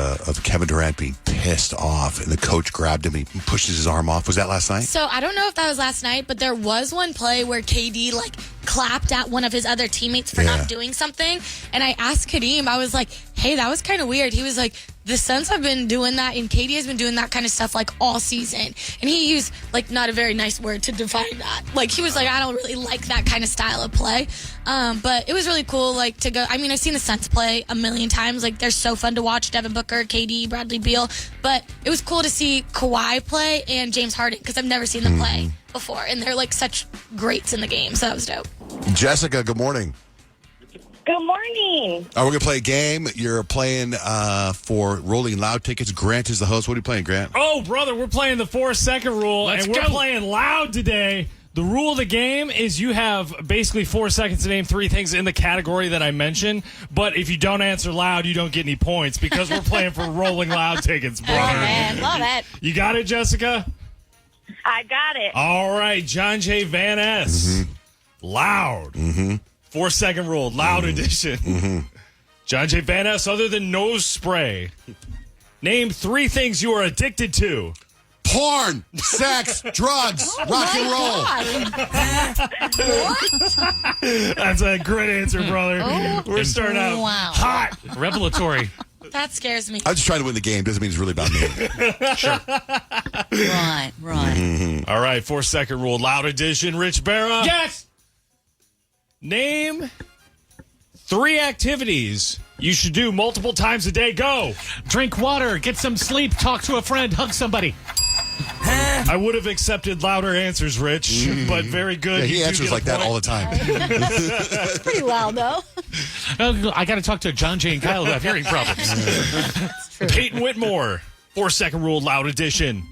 Kevin Durant being pissed off, and the coach grabbed him and he pushes his arm off. Was that last night? So I don't know if that was last night, but there was one play where KD like clapped at one of his other teammates for not doing something. And I asked Kadeem, I was like, hey, that was kind of weird. He was like, the Suns have been doing that, and KD has been doing that kind of stuff like all season. And he used like not a very nice word to define that. Like he was like, I don't really like that kind of style of play. But it was really cool, like to go. I mean, I've seen the Suns play a million times. Like they're so fun to watch. Devin Booker, KD, Bradley Beal. But it was cool to see Kawhi play and James Harden because I've never seen them play before, and they're like such greats in the game. So that was dope. Jessica, good morning. Good morning. We're going to play a game. You're playing for Rolling Loud tickets. Grant is the host. What are you playing, Grant? Oh, brother, we're playing the 4-second rule, and we're playing loud today. The rule of the game is you have basically 4 seconds to name 3 things in the category that I mentioned, but if you don't answer loud, you don't get any points because we're playing for Rolling Loud tickets, brother. Oh, man, love it. You got it, Jessica? I got it. All right, Johnjay Van S. Loud. 4-second rule, loud edition. Johnjay Van S, other than nose spray, name 3 things you are addicted to. Porn, sex, drugs, rock and roll. That's a great answer, brother. We're starting out hot. Revelatory. That scares me. I'm just trying to win the game. Doesn't mean it's really about me. Sure. Right. All right, 4-second rule, loud edition. Rich Barra. Yes. Name 3 activities you should do multiple times a day. Go. Drink water, get some sleep, talk to a friend, hug somebody. I would have accepted louder answers, Rich, but very good. Yeah, he You do answers get a like that point. all the time. It's pretty loud, though. I got to talk to Johnjay and Kyle who have hearing problems. Peyton Whitmore. 4-second rule, loud edition.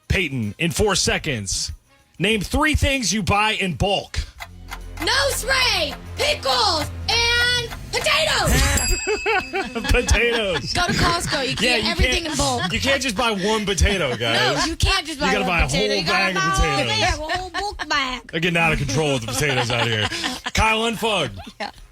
Payton, in 4 seconds, name 3 things you buy in bulk. No spray, pickles, and potatoes. Potatoes. Go to Costco. You can get everything in bulk. You can't just buy one pototato, guys. No, you can't just buy You gotta one buy a potato. whole You gotta bag of buy potatoes. a whole bulk bag. They're getting out of control with the potatoes out here. Kyle Unfugged.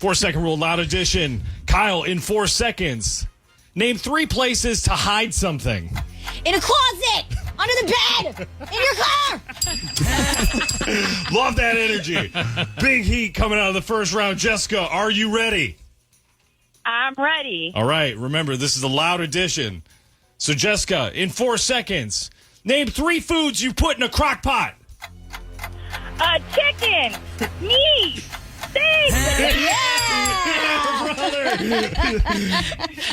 4-second rule, loud edition. Kyle, in 4 seconds, name 3 places to hide something. In a closet, under the bed, in your car. Love that energy. Big heat coming out of the first round. Jessica, are you ready? I'm ready. All right. Remember, this is a loud edition. So, Jessica, in 4 seconds, name 3 foods you put in a crock pot. Chicken, meat, steak.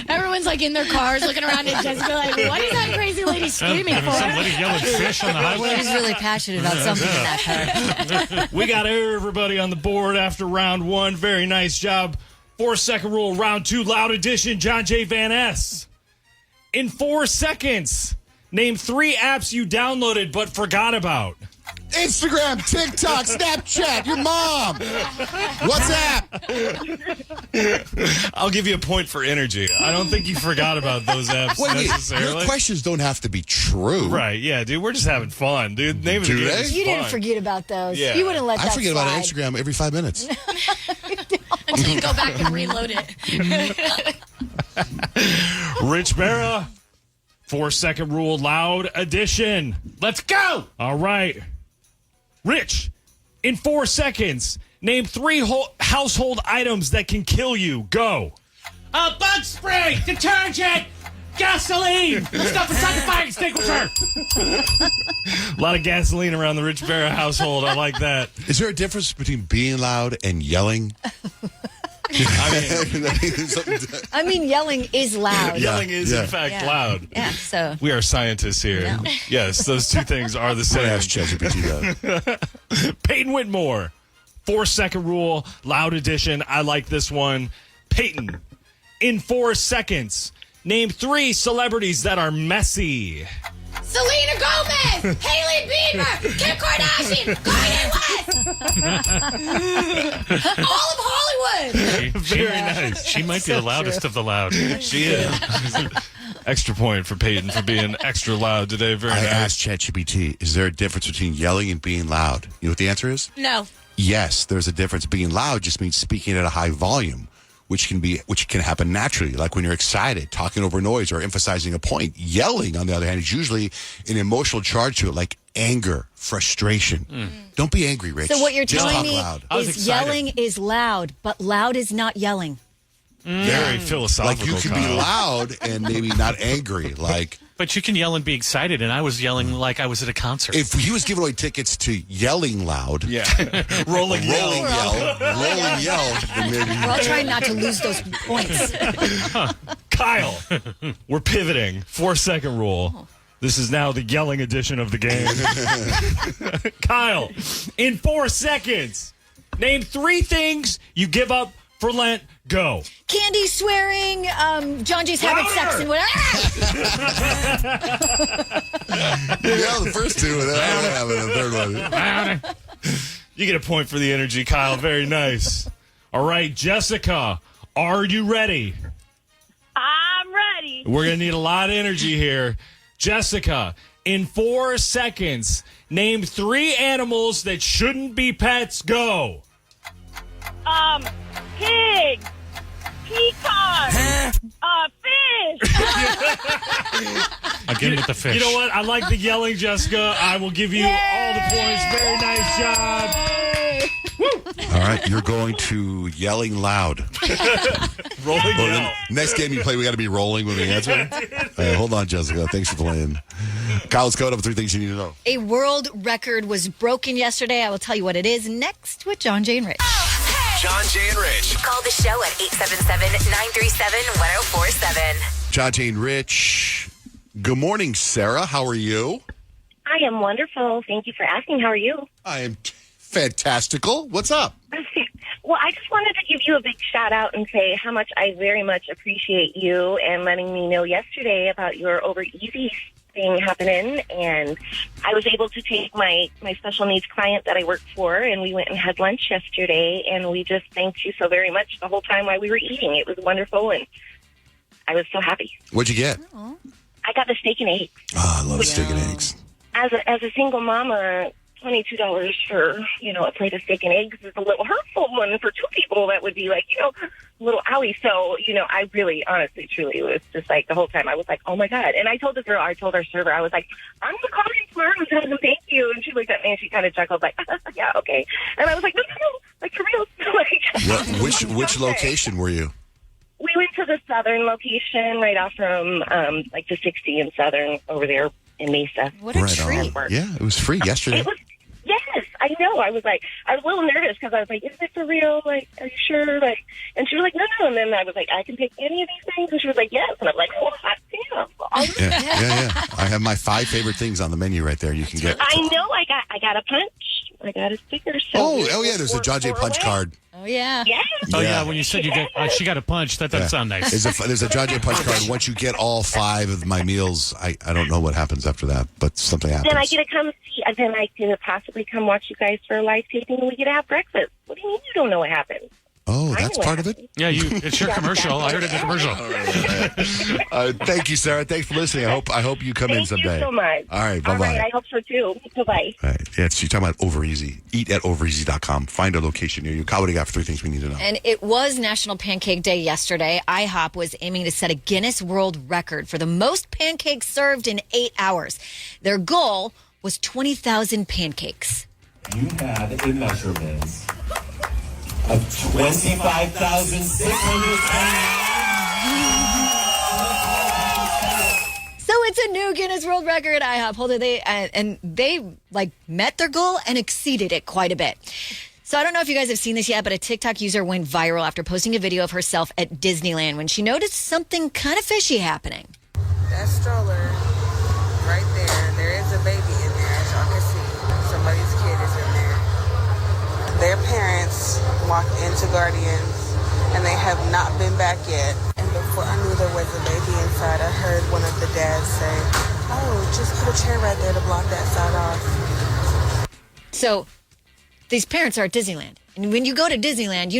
Everyone's like in their cars looking around at Jessica like, what is that crazy lady screaming for? Some lady yelling fish on the highway. He's really passionate about something in that car. We got everybody on the board after round 1. Very nice job. 4-second rule, round 2, loud edition. Johnjay Van Ness. In 4 seconds, name 3 apps you downloaded but forgot about. Instagram, TikTok, Snapchat, your mom. WhatsApp. I'll give you a point for energy. I don't think you forgot about those apps necessarily. Your questions don't have to be true. Right, yeah, dude. We're just having fun, dude. Name of the Do game they? is You didn't fun. forget about those. Yeah. You wouldn't let that I forget about slide. Instagram every 5 minutes. Until you go back and reload it. Rich Barra, 4-second rule, loud edition. Let's go. All right. Rich, in 4 seconds, name 3 household items that can kill you. Go. Bug spray, detergent, gasoline, the stuff inside the fire extinguisher. A lot of gasoline around the Rich Barra household. I like that. Is there a difference between being loud and yelling? I mean, yelling is loud. Yelling is, in fact, loud. Yeah, so. We are scientists here. No. Yes, those 2 things are the same. Ask ChatGPT that. Peyton Whitmore, 4-second rule, loud edition. I like this one. Peyton, in 4 seconds, name 3 celebrities that are messy. Selena Gomez, Hailey Bieber, Kim Kardashian, Kanye West. All of Hollywood. Very nice. She might be the loudest of the loud. She is. Extra point for Peyton for being extra loud today. Very I nice. asked ChatGPT, is there a difference between yelling and being loud? You know what the answer is? No. Yes, there's a difference. Being loud just means speaking at a high volume, which can happen naturally, like when you're excited, talking over noise, or emphasizing a point. Yelling, on the other hand, is usually an emotional charge to it, like anger, frustration. Don't be angry, Rich. So what you're Just telling talk me loud. is yelling is loud, but loud is not yelling. Very philosophical. Like you can be loud and maybe not angry. Like, But you can yell and be excited, and I was yelling like I was at a concert. if he was giving away tickets to yelling loud, rolling yell, then maybe We're all trying not to lose those points. Kyle, we're pivoting. 4-second rule. This is now the yelling edition of the game. Kyle, in 4 seconds, name 3 things you give up for Lent. Go. Candy, swearing, Johnjay's having sex and whatever. the first 2, and then I don't have a third one. You get a point for the energy, Kyle. Very nice. All right, Jessica, are you ready? I'm ready. We're going to need a lot of energy here. Jessica, in 4 seconds, name 3 animals that shouldn't be pets. Go. Pig, peacock, fish. Again with the fish. You know what? I like the yelling, Jessica. I will give you all the points. Very nice job. All right, you're going to yelling loud. Rolling yell. Next game you play, we got to be rolling when we answer. Hold on, Jessica. Thanks for playing. Kyle, let's go up with 3 things you need to know. A world record was broken yesterday. I will tell you what it is next with Johnjay and Rich. Johnjay and Rich. Call the show at 877-937-1047. Johnjay and Rich. Good morning, Sarah. How are you? I am wonderful. Thank you for asking. How are you? I am fantastical. What's up? Well, I just wanted to give you a big shout out and say how much I very much appreciate you and letting me know yesterday about your over easy thing happening. And I was able to take my special needs client that I work for, and we went and had lunch yesterday, and we just thanked you so very much the whole time while we were eating. It was wonderful, and I was so happy. What'd you get? I got the steak and eggs. Oh, I love steak and eggs. As a single mama, $22 for, a plate of steak and eggs is a little hurtful one for two people. That would be like, a little owie. So, I really, honestly, truly, it was just like the whole time I was like, oh my God. And I told our server, I was like, I'm going to call you tomorrow and tell them thank you. And she looked at me and she kind of chuckled like, yeah, okay. And I was like, no, like for real. Which location were you? We went to the southern location right off from like the 60 in Southern over there in Mesa. What a treat. Yeah, it was free yesterday. Yes, I know. I was a little nervous because I was like, is it for real? Like, are you sure? Like, and she was like, no. And then I was like, I can pick any of these things. And she was like, yes. And I'm like, oh, hot damn. Yeah. I have my 5 favorite things on the menu right there. You can get. I know. I got a punch. I got a sticker. So oh yeah. There's a Johnjay punch card. Oh yeah. Yeah. Oh yeah. When you said she got a punch, that doesn't sound nice. There's a Johnjay punch card. Once you get all 5 of my meals, I don't know what happens after that, but something happens. Then I get to come see. Then I can possibly come watch you guys for a live taping, and we get to have breakfast. What do you mean you don't know what happened? Oh, that's part of it? Yeah, it's your commercial. I heard it in the commercial. Thank you, Sarah. Thanks for listening. I hope you come in someday. Thank you so much. All right, bye-bye. All right, I hope so too. Bye-bye. All right. Yeah, you're talking about Over Easy. Eat at overeasy.com. Find a location near you. Kyle, what do you got for 3 things we need to know? And it was National Pancake Day yesterday. IHOP was aiming to set a Guinness World Record for the most pancakes served in 8 hours. Their goal was 20,000 pancakes. You had a measurement of 25,600. So it's a new Guinness World Record. IHOP holder. They met their goal and exceeded it quite a bit. So I don't know if you guys have seen this yet, but a TikTok user went viral after posting a video of herself at Disneyland when she noticed something kind of fishy happening. That stroller right there is a baby in there, as y'all can see. Somebody's kid is in there. Their parents walked into Guardians, and they have not been back yet. And before I knew there was a baby inside, I heard one of the dads say, oh, just put a chair right there to block that side off. So these parents are at Disneyland. And when you go to Disneyland,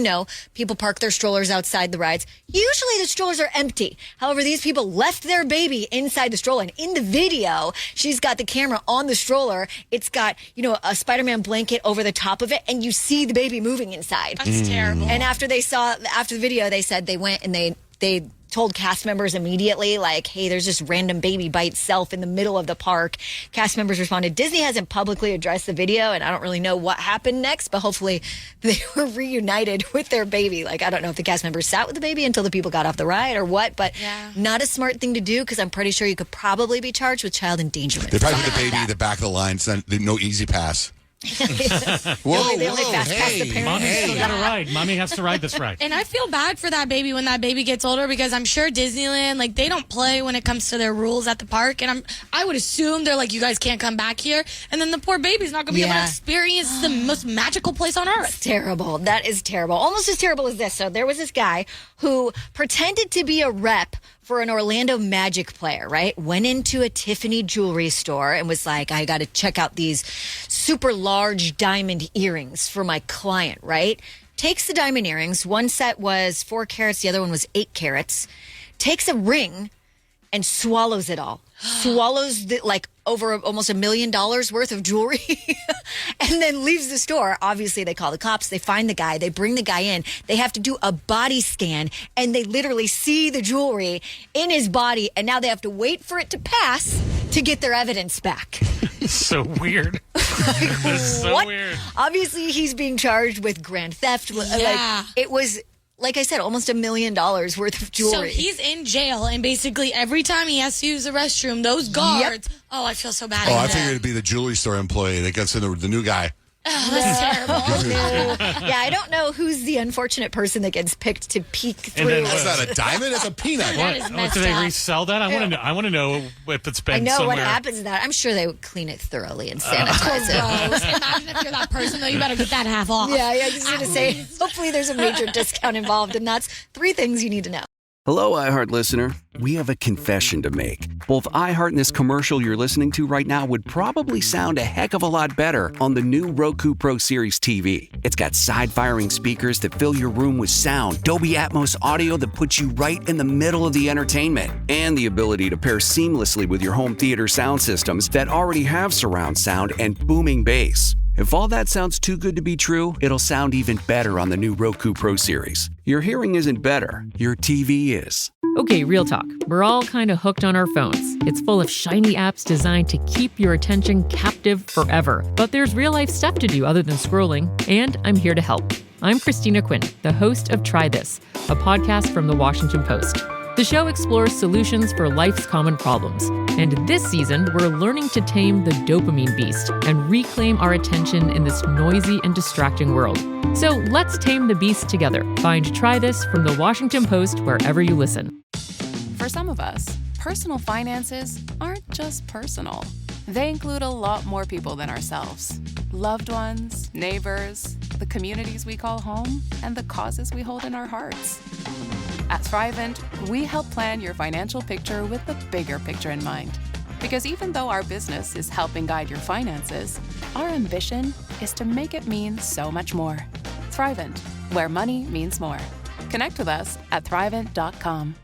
people park their strollers outside the rides. Usually the strollers are empty. However, these people left their baby inside the stroller. And in the video, she's got the camera on the stroller. It's got, a Spider-Man blanket over the top of it. And you see the baby moving inside. That's terrible. And after the video, they said they went and they told cast members immediately, like, hey, there's this random baby by itself in the middle of the park. Cast members responded, Disney hasn't publicly addressed the video, and I don't really know what happened next, but hopefully they were reunited with their baby. Like, I don't know if the cast members sat with the baby until the people got off the ride or what, but not a smart thing to do because I'm pretty sure you could probably be charged with child endangerment. They probably put the baby at the back of the line, so no easy pass. Whoa, Mommy still got to ride. Mommy has to ride this ride. And I feel bad for that baby when that baby gets older because I'm sure Disneyland, they don't play when it comes to their rules at the park. And I would assume they're like, you guys can't come back here. And then the poor baby's not going to be able to experience the most magical place on earth. It's terrible. That is terrible. Almost as terrible as this. So there was this guy who pretended to be a rep for an Orlando Magic player, right? Went into a Tiffany jewelry store and was like, I got to check out these super large diamond earrings for my client, right? Takes the diamond earrings. One set was 4 carats. The other one was 8 carats. Takes a ring and swallows it all. Swallows over almost $1 million worth of jewelry and then leaves the store. Obviously, they call the cops. They find the guy. They bring the guy in. They have to do a body scan, and they literally see the jewelry in his body, and now they have to wait for it to pass to get their evidence back. So weird. So weird. Obviously, he's being charged with grand theft. Yeah. It was, like I said, almost $1 million worth of jewelry. So he's in jail, and basically every time he has to use the restroom, those guards. Oh, I feel so bad. Oh, I figured it'd be the jewelry store employee that gets in the new guy. Oh, that's terrible. No. Yeah, I don't know who's the unfortunate person that gets picked to peek through. then, That's not a diamond, it's a peanut. That is messed Do they up. resell that? I want to know if it's been I know somewhere. what happens to that. I'm sure they would clean it thoroughly and sanitize it. Gross. Imagine if you're that person, though. You better get that half off. Yeah, I was going to say, hopefully there's a major discount involved, and that's 3 things you need to know. Hello, iHeart listener. We have a confession to make. Both iHeart and this commercial you're listening to right now would probably sound a heck of a lot better on the new Roku Pro Series TV. It's got side-firing speakers that fill your room with sound, Dolby Atmos audio that puts you right in the middle of the entertainment, and the ability to pair seamlessly with your home theater sound systems that already have surround sound and booming bass. If all that sounds too good to be true, it'll sound even better on the new Roku Pro Series. Your hearing isn't better, your TV is. Okay, real talk. We're all kind of hooked on our phones. It's full of shiny apps designed to keep your attention captive forever. But there's real-life stuff to do other than scrolling, and I'm here to help. I'm Christina Quinn, the host of Try This, a podcast from The Washington Post. The show explores solutions for life's common problems. And this season, we're learning to tame the dopamine beast and reclaim our attention in this noisy and distracting world. So let's tame the beast together. Find Try This from The Washington Post wherever you listen. For some of us, personal finances aren't just personal. They include a lot more people than ourselves. Loved ones, neighbors, the communities we call home, and the causes we hold in our hearts. At Thrivent, we help plan your financial picture with the bigger picture in mind. Because even though our business is helping guide your finances, our ambition is to make it mean so much more. Thrivent, where money means more. Connect with us at Thrivent.com.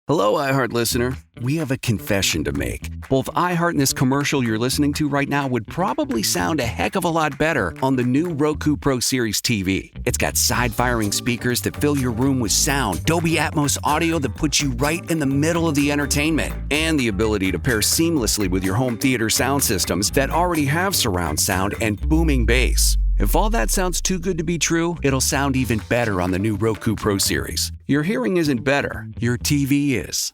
Hello, iHeart listener. We have a confession to make. Both iHeart and this commercial you're listening to right now would probably sound a heck of a lot better on the new Roku Pro Series TV. It's got side-firing speakers that fill your room with sound, Dolby Atmos audio that puts you right in the middle of the entertainment, and the ability to pair seamlessly with your home theater sound systems that already have surround sound and booming bass. If all that sounds too good to be true, it'll sound even better on the new Roku Pro Series. Your hearing isn't better, your TV is.